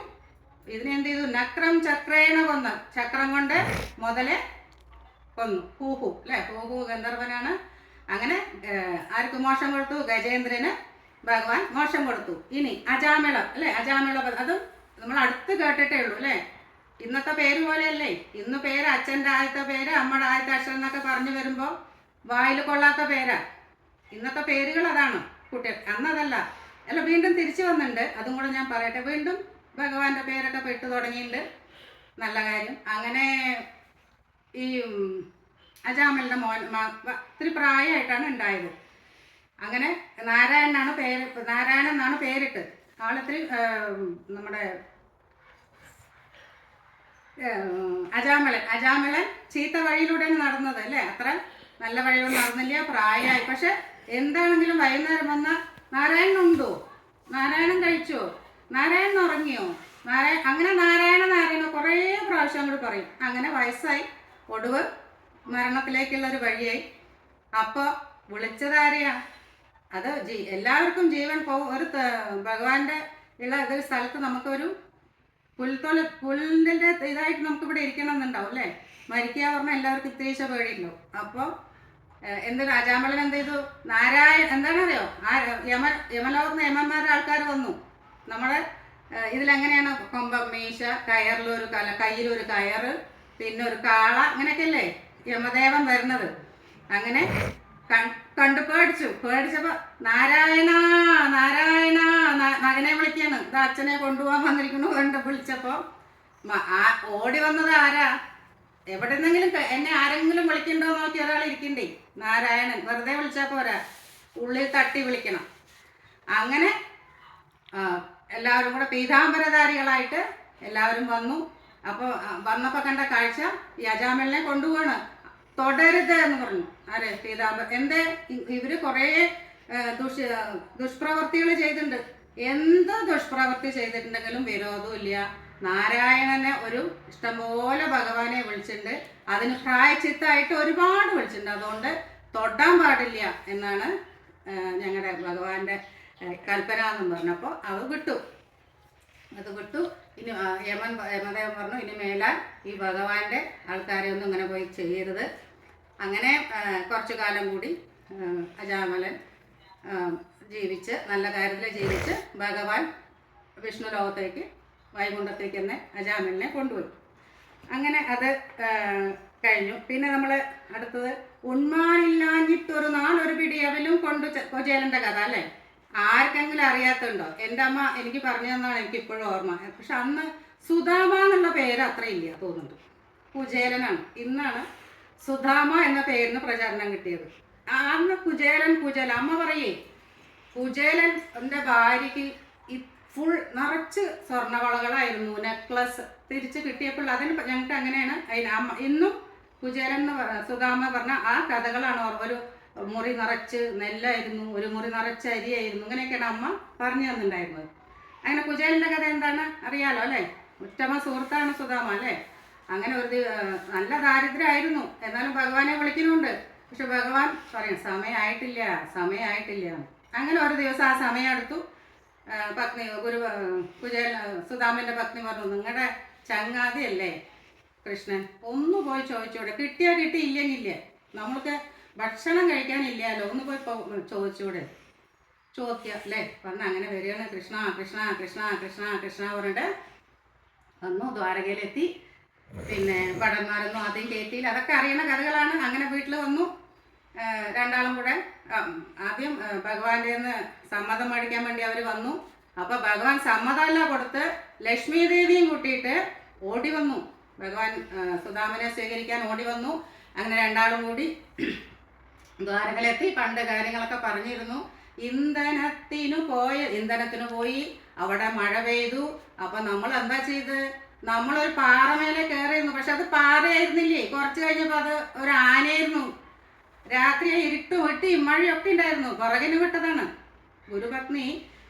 ഇതിനെന്ത് ചെയ്തു? നക്രം ചക്രേണ കൊന്നു. ചക്രം കൊണ്ട് മുതലെ കൊന്നു. ഹൂഹു അല്ലേ? ഹൂഹു ഗന്ധർവനാണ്. അങ്ങനെ ആർക്ക് മോക്ഷം കൊടുത്തു? ഗജേന്ദ്രന് ഭഗവാൻ മോക്ഷം കൊടുത്തു. ഇനി അജാമിളം അല്ലേ? അജാമിളം അതും നമ്മൾ അടുത്ത് കേട്ടിട്ടേ ഉള്ളൂ അല്ലേ? ഇന്നത്തെ പേര് പോലെയല്ലേ. ഇന്ന് പേര് അച്ഛൻ്റെ ആദ്യത്തെ പേര്, അമ്മയുടെ ആദ്യത്തെ അക്ഷരം എന്നൊക്കെ പറഞ്ഞു വരുമ്പോൾ വായിൽ കൊള്ളാത്ത പേരാ. ഇന്നത്തെ പേരുകൾ അതാണ് കുട്ടികൾ. അന്നതല്ല. അല്ല, വീണ്ടും തിരിച്ചു വന്നിട്ടുണ്ട്. അതും കൂടെ ഞാൻ പറയട്ടെ. വീണ്ടും ഭഗവാന്റെ പേരൊക്കെ പെട്ടു തുടങ്ങിയിട്ടുണ്ട്. നല്ല കാര്യം. അങ്ങനെ ഈ അജാമലിൻ്റെ ഇത്തിരി പ്രായമായിട്ടാണ് ഉണ്ടായത്. അങ്ങനെ നാരായണൻ എന്നാണ് പേരിട്ട്. ആളിത്തിരി നമ്മുടെ അജാമലൻ ചീത്ത വഴിയിലൂടെയാണ് നടന്നത് അല്ലേ? അത്ര നല്ല വഴിയിലൂടെ നടന്നില്ല, പ്രായമായി. പക്ഷെ എന്താണെങ്കിലും വൈകുന്നേരം വന്നാൽ നാരായണനുണ്ടോ? നാരായണൻ കഴിച്ചോ? നാരായണൻ ഉറങ്ങിയോ? അങ്ങനെ നാരായണ കുറേ പ്രാവശ്യം കൂടി പറയും. അങ്ങനെ വയസ്സായി. ഒടുവ് മരണത്തിലേക്കുള്ളൊരു വഴിയായി. അപ്പോൾ വിളിച്ചതാരെയാ? അത് എല്ലാവർക്കും ജീവൻ പോകും. ഒരു ഭഗവാന്റെ ഉള്ള ഇതൊരു സ്ഥലത്ത് നമുക്കൊരു പുല്ലിൻ്റെ ഇതായിട്ട് നമുക്കിവിടെ ഇരിക്കണം എന്നുണ്ടാവും അല്ലേ? മരിക്കുക പറഞ്ഞാൽ എല്ലാവർക്കും ഇത്തിരീശ പേടിയുണ്ടാവും. അപ്പോൾ അജാമളൻ എന്ത് ചെയ്തു? എന്താണറിയോ? യമലോകത്ത് യമന്മാരുടെ ആൾക്കാർ വന്നു. നമ്മുടെ ഇതിലെങ്ങനെയാണ്? കൊമ്പം, മീശ, കയ്യിലൊരു കയറ്, പിന്നെ ഒരു കാള, അങ്ങനെയൊക്കെ അല്ലേ യമദേവൻ വരുന്നത്. അങ്ങനെ പേടിച്ചപ്പോൾ നാരായണ മകനെ വിളിക്കാണ്. ഇത് അച്ഛനെ കൊണ്ടുപോകാൻ വന്നിരിക്കുന്നു കണ്ട് വിളിച്ചപ്പോൾ ഓടി വന്നത് ആരാ? എവിടെ നിന്നെങ്കിലും എന്നെ ആരെങ്കിലും വിളിക്കണ്ടോ നോക്കി ഒരാൾ ഇരിക്കണ്ടേ? നാരായണൻ. വെറുതെ വിളിച്ചാൽ പോരാ, ഉള്ളിൽ തട്ടി വിളിക്കണം. അങ്ങനെ എല്ലാവരും കൂടെ പീതാംബരധാരികളായിട്ട് എല്ലാവരും വന്നു. അപ്പോൾ വന്നപ്പോൾ കണ്ട കാഴ്ച ഈ അജാമലിനെ കൊണ്ടുപോവാണ്. തൊടരുത് എന്ന് പറഞ്ഞു. ആരെ? പീതാംബര. എന്തേ? ഇവർ കുറേ ദുഷ്പ്രവർത്തികൾ ചെയ്തിട്ടുണ്ട്. എന്ത് ദുഷ്പ്രവൃത്തി ചെയ്തിട്ടുണ്ടെങ്കിലും വിരോധമില്ല. നാരായണനെ ഒരു ഇഷ്ടംപോലെ ഭഗവാനെ വിളിച്ചിട്ടുണ്ട്. അതിന് പ്രായച്ചിത്തമായിട്ട് ഒരുപാട് വിളിച്ചിട്ടുണ്ട്. അതുകൊണ്ട് തൊടാൻ പാടില്ല എന്നാണ് ഞങ്ങളുടെ ഭഗവാന്റെ കൽപ്പന എന്ന് പറഞ്ഞപ്പോൾ അത് വിട്ടു. ഇനി യമദേവൻ പറഞ്ഞു, ഇനി മേലാൽ ഈ ഭഗവാന്റെ ആൾക്കാരെ ഒന്നും ഇങ്ങനെ പോയി ചെയ്യരുത്. അങ്ങനെ കുറച്ചു കാലം കൂടി അജാമലൻ ജീവിച്ച് നല്ല കാര്യത്തിൽ ജീവിച്ച് ഭഗവാൻ വിഷ്ണു ലോകത്തേക്ക് വൈകുണ്ഠത്തേക്ക് തന്നെ അജാമലിനെ കൊണ്ടുപോയി. അങ്ങനെ അത് കഴിഞ്ഞു. പിന്നെ നമ്മൾ അടുത്തത് ഉണ്മാനില്ലാഞ്ഞിട്ടൊരു നാളൊരു പിടി അവലും കൊണ്ട് കുചേലൻ്റെ കഥ അല്ലേ? ആർക്കെങ്കിലും അറിയാത്തുണ്ടോ? എൻ്റെ അമ്മ എനിക്ക് പറഞ്ഞു തന്നാണ് എനിക്ക് ഇപ്പോഴും ഓർമ്മ. പക്ഷെ അന്ന് സുധാമ എന്നുള്ള പേര് അത്ര ഇല്ല തോന്നുന്നുണ്ട്. കുചേലനാണ്. ഇന്നാണ് സുധാമ എന്ന പേരിന് പ്രചാരണം കിട്ടിയത്. അന്ന് കുചേലൻ അമ്മ പറയേ, കുചേലൻ എൻ്റെ ഭാര്യയ്ക്ക് ഫുൾ നിറച്ച് സ്വർണ്ണവളകളായിരുന്നു, നെക്ലസ് തിരിച്ച് കിട്ടിയപ്പോൾ അതിന് ഞങ്ങൾക്ക് അങ്ങനെയാണ് അമ്മ ഇന്നും കുചേലൻ എന്ന് സുധാമ പറഞ്ഞ ആ കഥകളാണ് ഒരു മുറി നിറച്ച് നെല്ലായിരുന്നു, ഒരു മുറി നിറച്ച് അരിയായിരുന്നു, ഇങ്ങനെയൊക്കെയാണ് അമ്മ പറഞ്ഞു തന്നിട്ടുണ്ടായിരുന്നത്. അങ്ങനെ കുചേലൻ്റെ കഥ എന്താണ് അറിയാലോ അല്ലേ? ഉത്തമ സുഹൃത്താണ് സുധാമ അല്ലേ? അങ്ങനെ ഒരു നല്ല ദാരിദ്ര്യമായിരുന്നു, എന്നാലും ഭഗവാനെ വിളിക്കുന്നുണ്ട്. പക്ഷെ ഭഗവാൻ പറയും സമയമായിട്ടില്ല. അങ്ങനെ ഒരു ദിവസം ആ സമയം എടുത്തു. പത്നി സുധാമൻ്റെ പത്നി പറഞ്ഞു, നിങ്ങളുടെ ചങ്ങാതി അല്ലേ കൃഷ്ണൻ, ഒന്ന് പോയി ചോദിച്ചൂടെ? കിട്ടിയാൽ കിട്ടി, ഇല്ലെങ്കില്ല. നമ്മൾക്ക് ഭക്ഷണം കഴിക്കാനില്ലല്ലോ, ഒന്ന് പോയി ചോദിച്ചൂടെ? ചോദിക്കുക അല്ലേ? പറഞ്ഞ അങ്ങനെ വരികയാണ്. കൃഷ്ണ കൃഷ്ണ കൃഷ്ണ കൃഷ്ണ കൃഷ്ണ പറഞ്ഞിട്ട് വന്നു. ദ്വാരകയിലെത്തി. പിന്നെ ഭടന്മാരൊന്നും ആദ്യം കയറ്റിയില്ല, അതൊക്കെ അറിയുന്ന കഥകളാണ്. അങ്ങനെ വീട്ടിൽ വന്നു. രണ്ടാളും കൂടെ ആദ്യം ഭഗവാന്റെ നിന്ന് സമ്മതം മേടിക്കാൻ വേണ്ടി അവർ വന്നു. അപ്പോൾ ഭഗവാൻ സമ്മതമല്ല കൊടുത്ത് ലക്ഷ്മി ദേവിയും കൂട്ടിയിട്ട് ഓടി വന്നു. ഭഗവാൻ സുധാമനെ സ്വീകരിക്കാൻ ഓടി വന്നു. അങ്ങനെ രണ്ടാളും കൂടി ദ്വാരകയിലെത്തി. പണ്ട് കാര്യങ്ങളൊക്കെ പറഞ്ഞിരുന്നു. ഇന്ധനത്തിന് പോയി. അവിടെ മഴ പെയ്തു. അപ്പം നമ്മൾ എന്താ ചെയ്ത്? നമ്മളൊരു പാറമേലെ കയറിയിരുന്നു. പക്ഷെ അത് പാറയായിരുന്നില്ലേ, കുറച്ച് കഴിഞ്ഞപ്പോൾ അത് ഒരു ആനയായിരുന്നു. രാത്രി ഇരുട്ടും വെട്ടിയും മഴയൊക്കെ ഉണ്ടായിരുന്നു. വിറകിന് വിട്ടതാണ്. ഗുരുപത്നി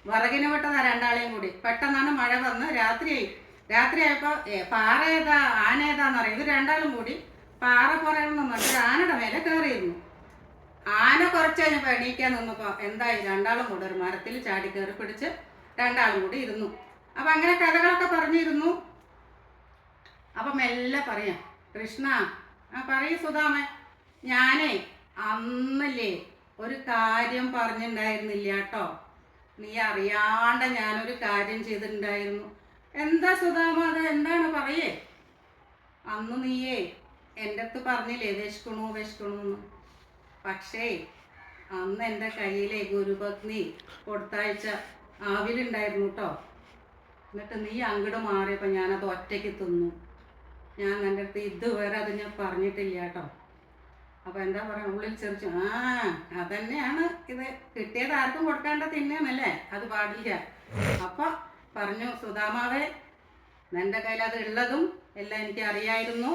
വിറകിന് വിട്ടതാ രണ്ടാളെയും കൂടി. പെട്ടെന്നാണ് മഴ വന്ന് രാത്രിയായപ്പോൾ പാറ ഏതാ ആന ഏതാന്ന് അറിയാം. ഇത് രണ്ടാളും കൂടി പാറ പുറയെന്ന് പറഞ്ഞിട്ട് ആനയുടെ മേലെ കയറിയിരുന്നു. ആന കുറച്ച് കഴിഞ്ഞപ്പോൾ എണീക്കാൻ നിന്നപ്പോൾ എന്തായി? രണ്ടാളും കൂടി ഒരു മരത്തിൽ ചാടി കയറി പിടിച്ച് രണ്ടാളും കൂടി ഇരുന്നു. അപ്പം അങ്ങനെ കഥകളൊക്കെ പറഞ്ഞിരുന്നു. അപ്പം മെല്ലെ പറയാം, കൃഷ്ണ പറയൂ സുധാമ, ഞാനേ അന്നല്ലേ ഒരു കാര്യം പറഞ്ഞിട്ടുണ്ടായിരുന്നില്ല കേട്ടോ. നീ അറിയാണ്ട് ഞാനൊരു കാര്യം ചെയ്തിട്ടുണ്ടായിരുന്നു. എന്താ സുധാമ അത്? എന്താണ് പറയേ? അന്ന് നീയേ എൻ്റെ അടുത്ത് പറഞ്ഞില്ലേ വിശക്കണു. പക്ഷേ അന്ന് എൻ്റെ കയ്യിലെ ഗുരുപത്നി കൊടുത്തയച്ച ആവിലുണ്ടായിരുന്നു കേട്ടോ. എന്നിട്ട് നീ അങ്ങോട്ട് മാറിയപ്പോൾ ഞാനത് ഒറ്റയ്ക്ക് തിന്നു. ഞാൻ എൻ്റെ അടുത്ത് ഇതുവരെ അത് ഞാൻ പറഞ്ഞിട്ടില്ല കേട്ടോ. അപ്പോൾ എന്താ പറയുക, ഉള്ളിൽ ചെറിച്ചു. അതന്നെയാണ് ഇത്. കിട്ടിയത് ആർക്കും കൊടുക്കാണ്ട തിന്നാനല്ലേ, അത് പാടില്ല. അപ്പോൾ പറഞ്ഞു, സുധാമാവേ, എൻ്റെ കയ്യിൽ അത് ഉള്ളതും എല്ലാം എനിക്ക് അറിയായിരുന്നു.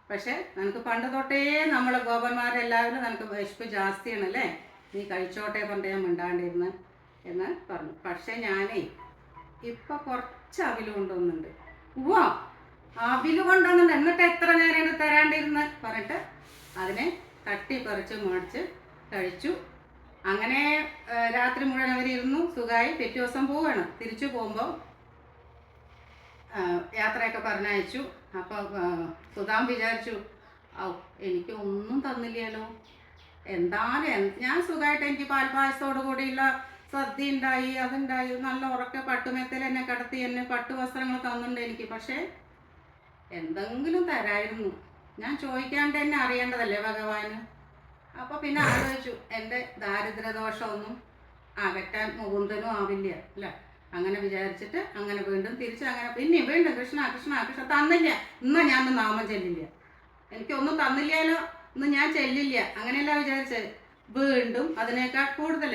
പക്ഷെ നിനക്ക് പണ്ട് തൊട്ടേ നമ്മൾ ഗോപന്മാരെല്ലാവരും നിനക്ക് വിശപ്പ് ജാസ്തിയാണല്ലേ, നീ കഴിച്ചോട്ടെ പറഞ്ഞിട്ട് ഞാൻ മിണ്ടാണ്ടിരുന്ന് എന്ന് പറഞ്ഞു. പക്ഷെ ഞാനേ ഇപ്പം കുറച്ച് അവിൽ കൊണ്ടുവന്നുണ്ട്. അവിൽ കൊണ്ടുവന്നുണ്ട്. എന്നിട്ട് എത്ര നേരം തരാണ്ടിരുന്ന് പറഞ്ഞിട്ട് അതിനെ തട്ടിപ്പറിച്ച് മേടിച്ച് കഴിച്ചു. അങ്ങനെ രാത്രി മുഴുവൻ അവരിരുന്നു. സുഖമായി. പിറ്റേ ദിവസം പോവുകയാണ്. തിരിച്ചു പോകുമ്പോൾ യാത്രയൊക്കെ പറഞ്ഞയച്ചു. അപ്പോൾ സുധാം വിചാരിച്ചു, എനിക്ക് ഒന്നും തന്നില്ലല്ലോ. എന്തായാലും ഞാൻ സുഖമായിട്ട് എനിക്ക് പാൽപ്പായസത്തോടു കൂടിയുള്ള സദ്യ ഉണ്ടായി, അതുണ്ടായി, നല്ല ഉറക്കെ പട്ടുമെത്തൽ എന്നെ കിടത്തി, എന്നെ പട്ടുവസ്ത്രങ്ങൾ തന്നിട്ടുണ്ട് എനിക്ക്. പക്ഷേ എന്തെങ്കിലും തരായിരുന്നു. ഞാൻ ചോദിക്കാണ്ട് തന്നെ അറിയേണ്ടതല്ലേ ഭഗവാന്. അപ്പോൾ പിന്നെ ആലോചിച്ചു, എൻ്റെ ദാരിദ്ര്യദോഷമൊന്നും അകറ്റാൻ മുകുന്ദനും ആവില്ല അല്ലേ. അങ്ങനെ വിചാരിച്ചിട്ട് അങ്ങനെ വീണ്ടും തിരിച്ച് അങ്ങനെ വീണ്ടും കൃഷ്ണ കൃഷ്ണ കൃഷ്ണ. തന്നില്ല, ഇന്ന് ഞാൻ നാമം ചെല്ലില്ല, എനിക്കൊന്നും തന്നില്ലല്ലോ, ഇന്ന് ഞാൻ ചെല്ലില്ല, അങ്ങനെയല്ല വിചാരിച്ചത്. വീണ്ടും അതിനേക്കാൾ കൂടുതൽ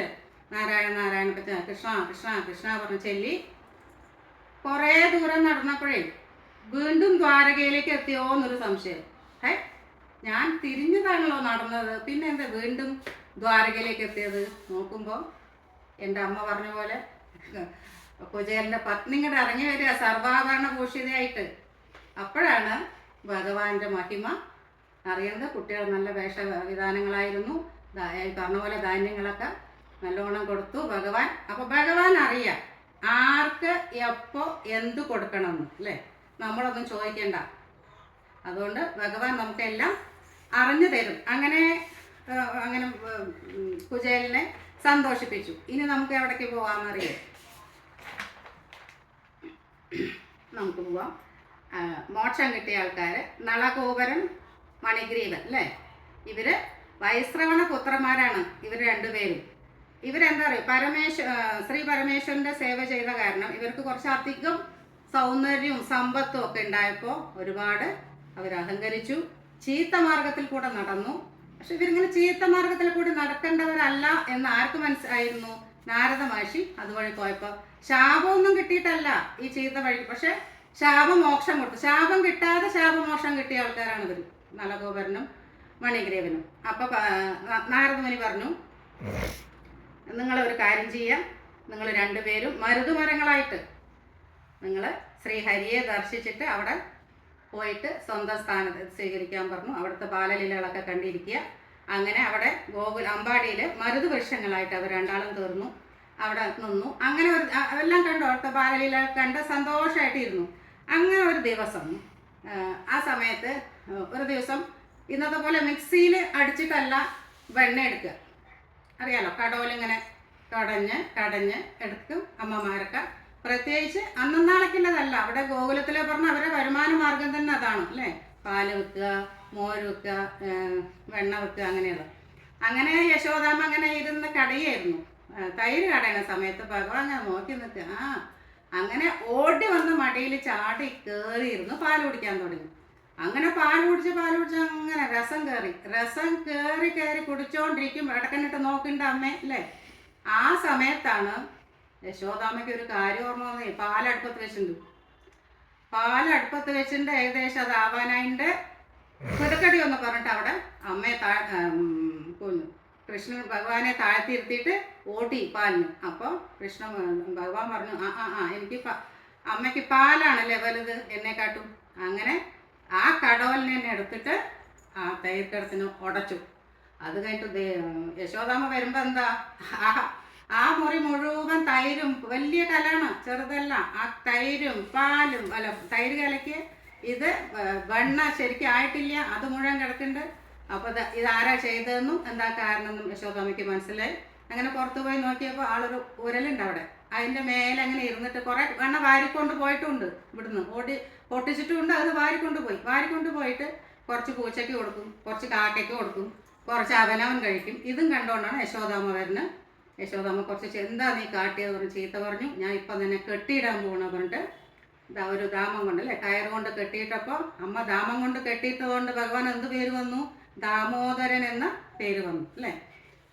നാരായണ കൃഷ്ണ കൃഷ്ണ കൃഷ്ണ പറഞ്ഞ് ചെല്ലി. കുറേ ദൂരം നടന്നപ്പോഴേ വീണ്ടും ദ്വാരകയിലേക്ക് എത്തിയോ എന്നൊരു സംശയം. ഞാൻ തിരിഞ്ഞതാണല്ലോ നടന്നത്, പിന്നെ എന്താ വീണ്ടും ദ്വാരകയിലേക്ക് എത്തിയത്? നോക്കുമ്പോൾ എൻ്റെ അമ്മ പറഞ്ഞ പോലെ കുചേലൻ്റെ പത്നി ഇങ്ങോട്ട് ഇറങ്ങി വരിക സർവാഭരണ ഭൂഷിതയായിട്ട്. അപ്പോഴാണ് ഭഗവാന്റെ മഹിമ അറിയുന്നത്. കുട്ടികൾ നല്ല വേഷവിധാനങ്ങളായിരുന്നു. പറഞ്ഞ പോലെ ധാന്യങ്ങളൊക്കെ നല്ലോണം കൊടുത്തു ഭഗവാൻ. അപ്പോൾ ഭഗവാൻ അറിയാം ആർക്ക് എപ്പോൾ എന്ത് കൊടുക്കണമെന്ന്, അല്ലേ? നമ്മളൊന്നും ചോദിക്കണ്ട. അതുകൊണ്ട് ഭഗവാൻ നമുക്കെല്ലാം അറിഞ്ഞു തരും. അങ്ങനെ കുചേലനെ സന്തോഷിപ്പിച്ചു. ഇനി നമുക്ക് എവിടേക്ക് പോകാമെന്നറിയാം. നമുക്ക് പോവാം. മോക്ഷം കിട്ടിയ ആൾക്കാർ നളകൂപരൻ, മണിഗ്രീവൻ, അല്ലേ? ഇവര് വൈശ്രവണ പുത്രന്മാരാണ്. ഇവർ രണ്ടുപേരും. ഇവരെന്താ പറയുക, ശ്രീ പരമേശ്വരൻ്റെ സേവ ചെയ്ത കാരണം ഇവർക്ക് കുറച്ചധികം സൗന്ദര്യവും സമ്പത്തും ഒക്കെ ഉണ്ടായപ്പോൾ ഒരുപാട് അവർ അഹങ്കരിച്ചു. ചീത്ത മാർഗത്തിൽ കൂടെ നടന്നു. പക്ഷെ ഇവരിങ്ങനെ ചീത്ത മാർഗത്തിൽ കൂടി നടക്കേണ്ടവരല്ല എന്ന് ആർക്ക് മനസ്സിലായിരുന്നു? നാരദ മഹർഷി അതുവഴി പോയപ്പോൾ ശാപമൊന്നും കിട്ടിയിട്ടല്ല ഈ ചീത്ത വഴി, പക്ഷെ ശാപമോക്ഷം കൊടുത്തു. ശാപം കിട്ടാതെ ശാപമോക്ഷം കിട്ടിയ ആൾക്കാരാണ് ഇവർ, നളഗോപരനും മണിഗ്രീവനും. അപ്പോൾ നാരദമുനി പറഞ്ഞു, നിങ്ങളൊരു കാര്യം ചെയ്യാം, നിങ്ങൾ രണ്ടുപേരും മരുതുമരങ്ങളായിട്ട് നിങ്ങൾ ശ്രീഹരിയെ ദർശിച്ചിട്ട് അവിടെ പോയിട്ട് സ്വന്തം സ്ഥാനത്ത് സ്വീകരിക്കാൻ പറഞ്ഞു. അവിടുത്തെ ബാലലീലകളൊക്കെ കണ്ടിരിക്കുക. അങ്ങനെ അവിടെ അമ്പാടിയിൽ മരുത് വൃക്ഷങ്ങളായിട്ട് അവർ രണ്ടാളും തീർന്നു. അവിടെ നിന്നു. അങ്ങനെ എല്ലാം കണ്ടു, അവിടുത്തെ ബാലലീല കണ്ട് സന്തോഷമായിട്ടിരുന്നു. അങ്ങനെ ഒരു ദിവസം ആ സമയത്ത് ഒരു ദിവസം ഇന്നത്തെ പോലെ മിക്സിയിൽ അടിച്ചിട്ടല്ല വെണ്ണ എടുക്കുക. അറിയാലോ, കടോലിങ്ങനെ കടഞ്ഞ് എടുക്കും അമ്മമാരൊക്കെ. പ്രത്യേകിച്ച് അന്നാളേക്കുള്ളതല്ല. അവിടെ ഗോകുലത്തിലെ പറഞ്ഞ അവരുടെ വരുമാന മാർഗം തന്നെ അതാണ്, അല്ലേ? പാല് വെക്കുക, മോര് വെക്കുക, വെണ്ണ വെക്കുക, അങ്ങനെയുള്ള. അങ്ങനെ യശോദാമ്മ അങ്ങനെ ഇരുന്ന് കടയായിരുന്നു. തൈര് കടയുന്ന സമയത്ത് ഭഗവാൻ അങ്ങനെ നോക്കി നിൽക്കുക. അങ്ങനെ ഓടി വന്ന് മടിയിൽ ചാടി കയറിയിരുന്നു പാൽ കുടിക്കാൻ തുടങ്ങി. അങ്ങനെ പാൽ കുടിച്ച് അങ്ങനെ രസം കയറി കുടിച്ചോണ്ടിരിക്കും. ഇടക്കന്നിട്ട് നോക്കണ്ട അമ്മേ, അല്ലേ? ആ സമയത്താണ് യശോദാമ്മയ്ക്ക് ഒരു കാര്യം ഓർമ്മ വന്നേ. പാലടുപ്പത്ത് വെച്ചിട്ടുണ്ട്. ഏകദേശം അത് ആവാനായിട്ട് പുതുക്കടി ഒന്ന് പറഞ്ഞിട്ട് അവിടെ അമ്മയെ കൃഷ്ണൻ ഭഗവാനെ താഴ്ത്തിയിരുത്തിയിട്ട് ഓടി പാലിന്. അപ്പോൾ ഭഗവാൻ പറഞ്ഞു, എനിക്ക് അമ്മയ്ക്ക് പാലാണല്ലേ വലുത് എന്നെക്കാട്ടും. അങ്ങനെ ആ കടവലിനെ തന്നെ എടുത്തിട്ട് ആ തൈർക്കടത്തിന് ഉടച്ചു. അത് കഴിഞ്ഞിട്ട് യശോദാമ്മ വരുമ്പോൾ എന്താ, ആ മുറി മുഴുവൻ തൈരും, വലിയ കലാണ്, ചെറുതല്ല. ആ തൈരും പാലും, അല്ല തൈര് കലയ്ക്ക് ഇത് വെണ്ണ ശരിക്കും ആയിട്ടില്ല, അത് മുഴുവൻ കിടക്കുന്നുണ്ട്. അപ്പോൾ ഇതാരാ ചെയ്തതെന്നും എന്താ കാരണമെന്നും യശോദാമ്മയ്ക്ക് മനസ്സിലായി. അങ്ങനെ പുറത്തു പോയി നോക്കിയപ്പോൾ ആളൊരു ഉരലുണ്ട് അവിടെ. അതിൻ്റെ മേലെ അങ്ങനെ ഇരുന്നിട്ട് കുറേ വെണ്ണ വാരിക്കൊണ്ട് പോയിട്ടുണ്ട്. ഇവിടുന്ന് പൊട്ടിച്ചിട്ടുമുണ്ട്. അത് വാരിക്കൊണ്ട് പോയിട്ട് കുറച്ച് പൂച്ചയ്ക്ക് കൊടുക്കും, കുറച്ച് കാക്കയ്ക്ക് കൊടുക്കും, കുറച്ച് അവനവൻ കഴിക്കും. ഇതും കണ്ടുകൊണ്ടാണ് യശോദാമ്മ വരുന്നത്. യശോദാമ്മ കുറച്ച് എന്താ നീ കാട്ടിയത് പറഞ്ഞ് ചീത്ത പറഞ്ഞു. ഞാൻ ഇപ്പം തന്നെ കെട്ടിയിടാൻ പോകണം പറഞ്ഞിട്ട് ഒരു ദാമം കൊണ്ടല്ലേ കയറ് കൊണ്ട് കെട്ടിയിട്ടപ്പോൾ അമ്മ ദാമം കൊണ്ട് കെട്ടിയിട്ടതുകൊണ്ട് ഭഗവാൻ എന്ത് പേര് വന്നു? ദാമോദരൻ എന്ന പേര് വന്നു, അല്ലേ?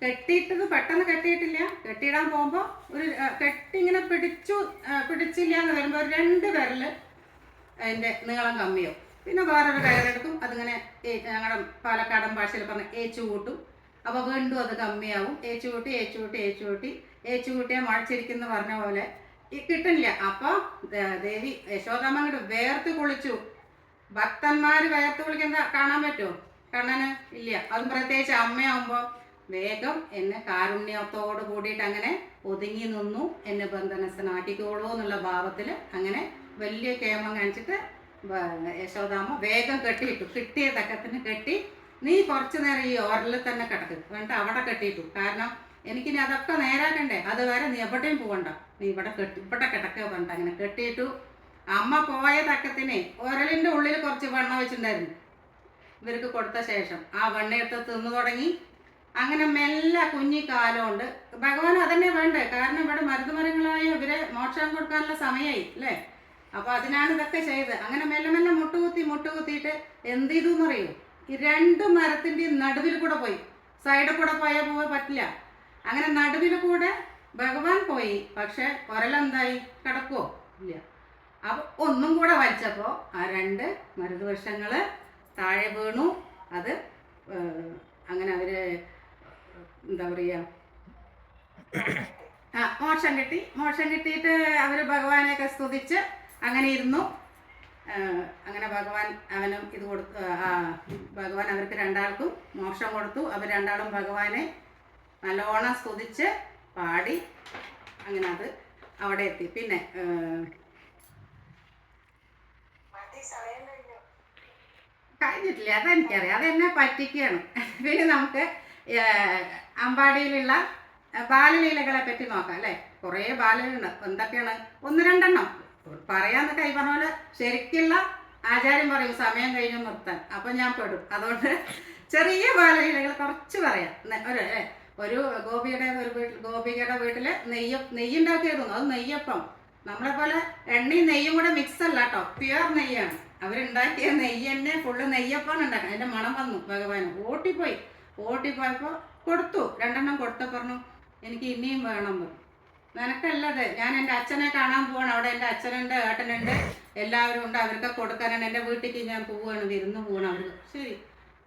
കെട്ടിയിട്ടത് പെട്ടെന്ന് കെട്ടിയിട്ടില്ല. കെട്ടിയിടാൻ പോകുമ്പോൾ ഒരു ഇങ്ങനെ പിടിച്ചില്ല എന്ന് വരുമ്പോൾ ഒരു 2 വിരൽ അതിൻ്റെ നീളം കമ്മിയോ. പിന്നെ വേറൊരു കയറെടുക്കും, അതിങ്ങനെ ഞങ്ങളുടെ പാലക്കാടൻ ഭാഷയിൽ പറഞ്ഞ ഏച്ചു കൂട്ടും. അപ്പോൾ വീണ്ടും അത് കമ്മിയാവും. ഏച്ചുകൂട്ടിയാൽ മഴച്ചിരിക്കുന്ന പറഞ്ഞ പോലെ കിട്ടില്ല. അപ്പോൾ ദേവി യശോദാമ്മ അങ്ങോട്ട് വേർത്ത് കുളിച്ചു. ഭക്തന്മാർ വേർത്ത് കുളിക്കുന്ന കാണാൻ പറ്റുമോ? കണ്ണന് ഇല്ല. അതും പ്രത്യേകിച്ച് അമ്മയാകുമ്പോൾ വേഗം എന്നെ കാരുണ്യത്തോട് കൂടിയിട്ട് അങ്ങനെ ഒതുങ്ങി നിന്നു, എന്നെ ബന്ധനസ്ഥനാക്കിക്കോളൂ എന്നുള്ള ഭാവത്തിൽ അങ്ങനെ വലിയ കേമം കാണിച്ചിട്ട് യശോദാമ്മ വേഗം കെട്ടിയിട്ടു. കിട്ടിയ തക്കത്തിന് കെട്ടി, നീ കുറച്ച് നേരം ഈ ഓരലിൽ തന്നെ കിടക്ക് വേണ്ട അവിടെ കെട്ടിയിട്ടു. കാരണം എനിക്കിനി അതൊക്കെ നേരാക്കണ്ടേ, അതുവരെ നീ എവിടെയും പോകണ്ട, നീ ഇവിടെ കിടക്കുക വേണ്ട. അങ്ങനെ കെട്ടിയിട്ടു. അമ്മ പോയ തക്കത്തിന് ഒരലിൻ്റെ ഉള്ളിൽ കുറച്ച് വെണ്ണ വെച്ചിട്ടുണ്ടായിരുന്നു. ഇവർക്ക് കൊടുത്ത ശേഷം ആ വെണ്ണയെടുത്ത് തിന്നു തുടങ്ങി. അങ്ങനെ മെല്ലെ കുഞ്ഞിക്കാലം കൊണ്ട് ഭഗവാൻ അതന്നെ വേണ്ടേ, കാരണം ഇവിടെ മരുന്നുമരങ്ങളായ ഇവരെ മോക്ഷം കൊടുക്കാനുള്ള സമയമായി, അല്ലേ? അപ്പോൾ അതിനാണ് ഇതൊക്കെ ചെയ്ത്. അങ്ങനെ മെല്ലെ മുട്ടുകുത്തിയിട്ട് എന്ത് ചെയ്തു എന്നറിയോ? ഈ 2 മരത്തിൻ്റെയും നടുവിൽ കൂടെ പോയി. സൈഡിൽ കൂടെ പോയാൽ പറ്റില്ല. അങ്ങനെ നടുവിൽ കൂടെ ഭഗവാൻ പോയി. പക്ഷെ ഒരലെന്തായി? കിടക്കുവോ? ഇല്ല. അപ്പോൾ ഒന്നും കൂടെ വലിച്ചപ്പോൾ ആ 2 മരുതുവൃക്ഷങ്ങൾ താഴെ വീണു. അത് അങ്ങനെ അവർ എന്താ പറയുക, മോക്ഷം കിട്ടിയിട്ട് അവർ ഭഗവാനെയൊക്കെ സ്തുതിച്ച് അങ്ങനെ ഇരുന്നു. അങ്ങനെ ഭഗവാൻ അവനും ഇത് കൊടുത്തു. ഭഗവാൻ അവർക്ക് രണ്ടാൾക്കും മോക്ഷം കൊടുത്തു. അവർ രണ്ടാളും ഭഗവാനെ നല്ലോണം സ്തുതിച്ച് പാടി അങ്ങനെ അത് അവിടെ എത്തി. പിന്നെ കഴിഞ്ഞിട്ടില്ല, അതെനിക്കറിയാം, അതെന്നെ പറ്റിക്കുകയാണ്. പിന്നെ നമുക്ക് അമ്പാടിയിലുള്ള ബാലലീലകളെ പറ്റി നോക്കാം അല്ലേ. കുറേ ബാലലുണ്ട്. എന്തൊക്കെയാണ്? ഒന്ന് രണ്ടെണ്ണം പറയാന്നൊക്കെ ഈ പറഞ്ഞ പോലെ ശരിക്കുള്ള ആചാര്യം പറയും സമയം കഴിഞ്ഞ് നിർത്താൻ. അപ്പം ഞാൻ പെടും. അതുകൊണ്ട് ചെറിയ ബാലലീലകൾ കുറച്ച് പറയാം. ഒരു ഗോപികയുടെ വീട്ടിൽ നെയ്യുണ്ടാക്കിയിരുന്നു. അത് നെയ്യപ്പം. നമ്മളെ പോലെ എണ്ണയും നെയ്യും കൂടെ മിക്സ് അല്ല കേട്ടോ, പ്യുവർ നെയ്യാണ്. അവരുണ്ടാക്കിയ നെയ്യ് തന്നെ ഫുള്ള് നെയ്യപ്പാണ് ഉണ്ടാക്കുക. അതിൻ്റെ മണം വന്നു ഭഗവാൻ. ഓട്ടിപ്പോയപ്പോൾ കൊടുത്തു. രണ്ടെണ്ണം കൊടുത്ത പറഞ്ഞു എനിക്ക് ഇനിയും വേണം. നിനക്കല്ലത്, ഞാൻ എൻ്റെ അച്ഛനെ കാണാൻ പോവാണ്. അവിടെ എൻ്റെ അച്ഛനുണ്ട്, ഏട്ടനുണ്ട്, എല്ലാവരും ഉണ്ട്. അവർക്ക് കൊടുക്കാനാണ്. എൻ്റെ വീട്ടിലേക്ക് ഞാൻ പോവുകയാണ്, വിരുന്ന് പോവാണ് അവർക്ക്. ശരി,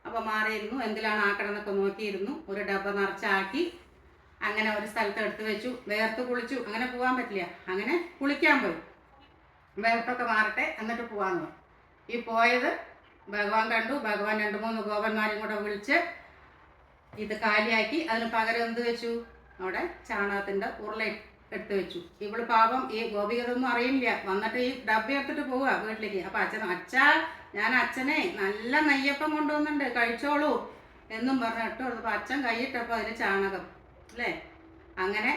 അപ്പോൾ മാറിയിരുന്നു. എന്തിലാണ് ആക്കണമെന്നൊക്കെ നോക്കിയിരുന്നു. ഒരു ഡബ്ബ നിറച്ചാക്കി അങ്ങനെ ഒരു സ്ഥലത്ത് എടുത്ത് വെച്ചു. വേർത്ത് കുളിച്ചു. അങ്ങനെ പോകാൻ പറ്റില്ല. അങ്ങനെ കുളിക്കാൻ പോയി. വേർത്തൊക്കെ മാറട്ടെ എന്നിട്ട് പോകാമെന്ന്. ഈ പോയത് ഭഗവാൻ കണ്ടു. ഭഗവാൻ 2-3 ഗോപന്മാരും കൂടെ വിളിച്ച് ഇത് കാലിയാക്കി. അതിന് പകരം എന്ത് വെച്ചു? അവിടെ ചാണകത്തിൻ്റെ ഉരുള എടുത്ത് വെച്ചു. ഇവള് പാപം ഈ ഗോപികതൊന്നും അറിയില്ല. വന്നിട്ട് ഈ ഡബ്ബ എടുത്തിട്ട് പോവുക വീട്ടിലേക്ക്. അപ്പം അച്ഛാ ഞാൻ അച്ഛനെ നല്ല നെയ്യപ്പം കൊണ്ടുവന്നുണ്ട്, കഴിച്ചോളൂ എന്നും പറഞ്ഞ് ഇട്ട് കൊടുത്തപ്പോൾ അച്ഛൻ കൈയിട്ടപ്പോൾ അതിന് ചാണകം അല്ലേ. അങ്ങനെ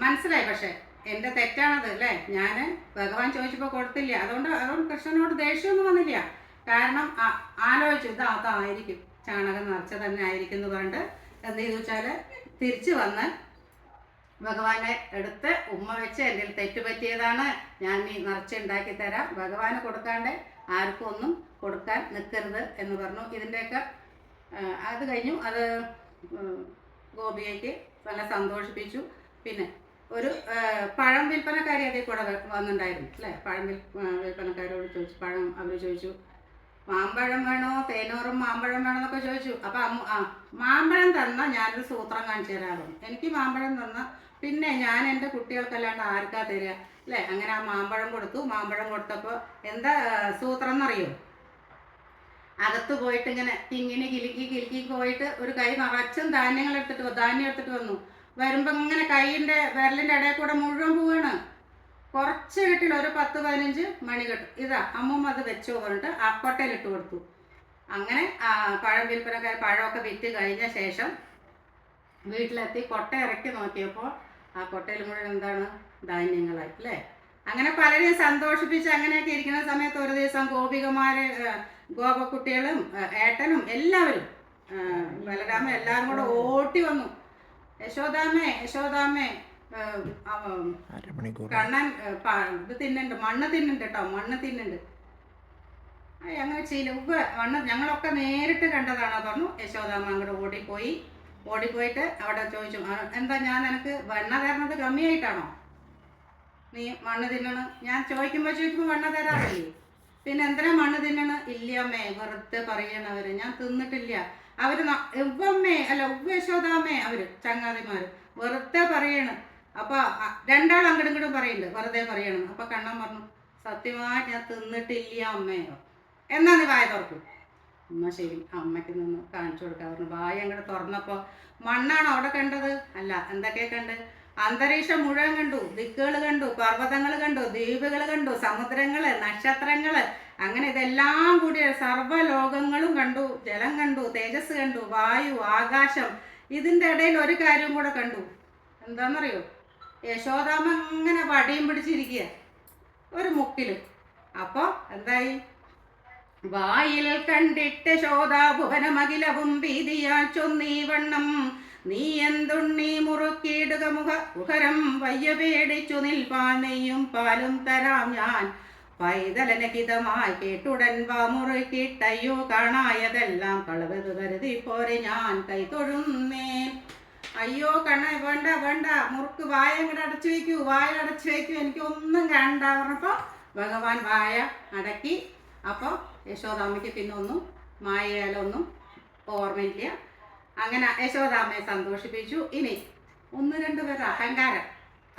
മനസ്സിലായി. പക്ഷെ എൻ്റെ തെറ്റാണത് അല്ലേ. ഞാൻ ഭഗവാൻ ചോദിച്ചപ്പോൾ കൊടുത്തില്ല. അതുകൊണ്ട് കൃഷ്ണനോട് ദേഷ്യമൊന്നും വന്നില്ല. കാരണം ആലോചിച്ചു അതായിരിക്കും, ചാണകം നിറച്ച തന്നെ ആയിരിക്കും എന്ന് പറഞ്ഞിട്ട് എന്ത് ചെയ്തു വെച്ചാൽ തിരിച്ചു വന്ന് ഭഗവാനെ എടുത്ത് ഉമ്മ വെച്ച് എൻ്റെ തെറ്റ് പറ്റിയതാണ്, ഞാൻ നീ നിറച്ചുണ്ടാക്കി തരാം, ഭഗവാന് കൊടുക്കാണ്ട് ആർക്കും ഒന്നും കൊടുക്കാൻ നിൽക്കരുത് എന്ന് പറഞ്ഞു. ഇതിൻ്റെയൊക്കെ അത് കഴിഞ്ഞു. അത് ഗോപികയ്ക്ക് നല്ല സന്തോഷിപ്പിച്ചു. പിന്നെ ഒരു പഴം വിൽപ്പനക്കാരി അതിൽ കൂടെ വന്നിട്ടുണ്ടായിരുന്നു അല്ലേ. പഴം വിൽപ്പനക്കാരോട് ചോദിച്ചു, അവർ ചോദിച്ചു മാമ്പഴം വേണോ, തേനൂറും മാമ്പഴം വേണോ എന്നൊക്കെ ചോദിച്ചു. അപ്പം മാമ്പഴം തന്നാൽ ഞാനൊരു സൂത്രം കാണിച്ചു തരാറുണ്ട്. എനിക്ക് മാമ്പഴം തന്നാൽ പിന്നെ ഞാൻ എൻ്റെ കുട്ടികൾക്കല്ലാണ്ട് ആർക്കാ തരിക അല്ലേ. അങ്ങനെ ആ മാമ്പഴം കൊടുത്തു. മാമ്പഴം കൊടുത്തപ്പോൾ എന്താ സൂത്രം എന്നറിയോ? അകത്ത് പോയിട്ട് ഇങ്ങനെ കിങ്ങിണി കിലുക്കി പോയിട്ട് ഒരു കൈ നിറച്ചും ധാന്യം എടുത്തിട്ട് വന്നു. വരുമ്പോൾ ഇങ്ങനെ കൈയിൻ്റെ വിരലിൻ്റെ ഇടയിൽ കൂടെ മുഴുവൻ പോവാണ്. കുറച്ച് കിട്ടില്ല, ഒരു 10-15 മണി കിട്ടും. ഇതാ അമ്മൂമ്മ അത് വെച്ചോ പറഞ്ഞിട്ട് ആ കൊട്ടയിലിട്ട് കൊടുത്തു. അങ്ങനെ പഴം വിൽപ്പനക്കാർ പഴമൊക്കെ വിറ്റ് കഴിഞ്ഞ ശേഷം വീട്ടിലെത്തി കൊട്ട ഇറക്കി നോക്കിയപ്പോൾ ആ കൊട്ടയിൽ മുഴുവൻ എന്താണ്? ധാന്യങ്ങളായി അല്ലേ. അങ്ങനെ പലരെയും സന്തോഷിപ്പിച്ച് അങ്ങനെയൊക്കെ ഇരിക്കുന്ന സമയത്ത് ഒരു ദിവസം ഗോപക്കുട്ടികളും ഏട്ടനും എല്ലാവരും ബലരാമ എല്ലാവരും കൂടെ ഓട്ടി വന്നു. യശോദാമ്മേ കണ്ണൻ ഇത് തിന്നുണ്ട്, മണ്ണ് തിന്നുണ്ട് കേട്ടോ, മണ്ണ് തിന്നുണ്ട്. അങ്ങനെ മണ്ണ് ഞങ്ങളൊക്കെ നേരിട്ട് കണ്ടതാണോ പറഞ്ഞു. യശോദാമ്മ അങ്ങോട്ട് ഓടിപ്പോയിട്ട് അവിടെ ചോദിച്ചു, എന്താ ഞാൻ നിനക്ക് വെണ്ണ തരണത് കമ്മിയായിട്ടാണോ നീ മണ്ണ് തിന്നണ്? ഞാൻ ചോദിക്കുമ്പോൾ വെണ്ണ തരാറില്ലേ, പിന്നെ എന്തിനാ മണ്ണ് തിന്നണ്? ഇല്ലമ്മേ, വെറുതെ പറയണവര്, ഞാൻ തിന്നിട്ടില്ല. അവര് ഉവ്വമ്മേ അല്ല ഉവ്വ യശോദാമ്മേ, അവര് ചങ്ങാതിമാര് വെറുതെ പറയണ്. അപ്പോൾ രണ്ടാളും അങ്ങോട്ടും ഇങ്ങോട്ടും പറയുന്നുണ്ട്, വെറുതെ പറയണം. അപ്പോൾ കണ്ണൻ പറഞ്ഞു, സത്യമായിട്ട് ഞാൻ തിന്നിട്ടില്ല അമ്മയോ. എന്നാ നീ വായ തുറക്കും. എന്നാൽ ശരി, അമ്മയ്ക്ക് നിന്ന് കാണിച്ചു കൊടുക്കാൻ പറഞ്ഞു. വായ അങ്ങോട്ട് തുറന്നപ്പോൾ മണ്ണാണോ അവിടെ കണ്ടത്? അല്ല, എന്തൊക്കെ കണ്ട്? അന്തരീക്ഷം മുഴുവൻ കണ്ടു, ദിക്കുകൾ കണ്ടു, പർവ്വതങ്ങൾ കണ്ടു, ദ്വീപുകൾ കണ്ടു, സമുദ്രങ്ങൾ, നക്ഷത്രങ്ങൾ, അങ്ങനെ ഇതെല്ലാം കൂടി സർവ്വലോകങ്ങളും കണ്ടു. ജലം കണ്ടു, തേജസ് കണ്ടു, വായു, ആകാശം. ഇതിൻ്റെ ഇടയിൽ ഒരു കാര്യം കൂടെ കണ്ടു. എന്താണെന്നറിയോ? യശോദാമ്മ അങ്ങനെ വടിയും പിടിച്ചിരിക്കുക ഒരു മുക്കിൽ. അപ്പോൾ എന്തായി? വായിൽ കണ്ടിട്ട് ശോധാഭുവനമഖിലവും ഭീതിയാൽ ചൊന്നീവണ്ണം, നീ എന്തുണ്ണി മുറുക്കിയിടുക മുഖരം വയ്യ പേടിച്ചു നിൽപ്പാൻ, നെയ്യും പാലും തരാം ഞാൻ പൈതലനഹിതമായി കേട്ടുടൻ വാ മുറുക്കിട്ടയ്യോ കാണായതെല്ലാം കളവത് കരുതി പോരെ ഞാൻ കൈതൊഴുന്നേ. അയ്യോ കണ്ണ, വേണ്ട മുറുക്ക്, വായ അങ്ങോട്ട് അടച്ചു വയ്ക്കൂ, എനിക്കൊന്നും കണ്ട പറഞ്ഞപ്പോൾ ഭഗവാൻ വായ അടക്കി. അപ്പോൾ യശോദാമ്മയ്ക്ക് പിന്നെ ഒന്നും മായയാലൊന്നും ഓർമ്മയില്ല. അങ്ങനെ യശോദാമ്മയെ സന്തോഷിപ്പിച്ചു. ഇനി 1-2 പേര് അഹങ്കാരം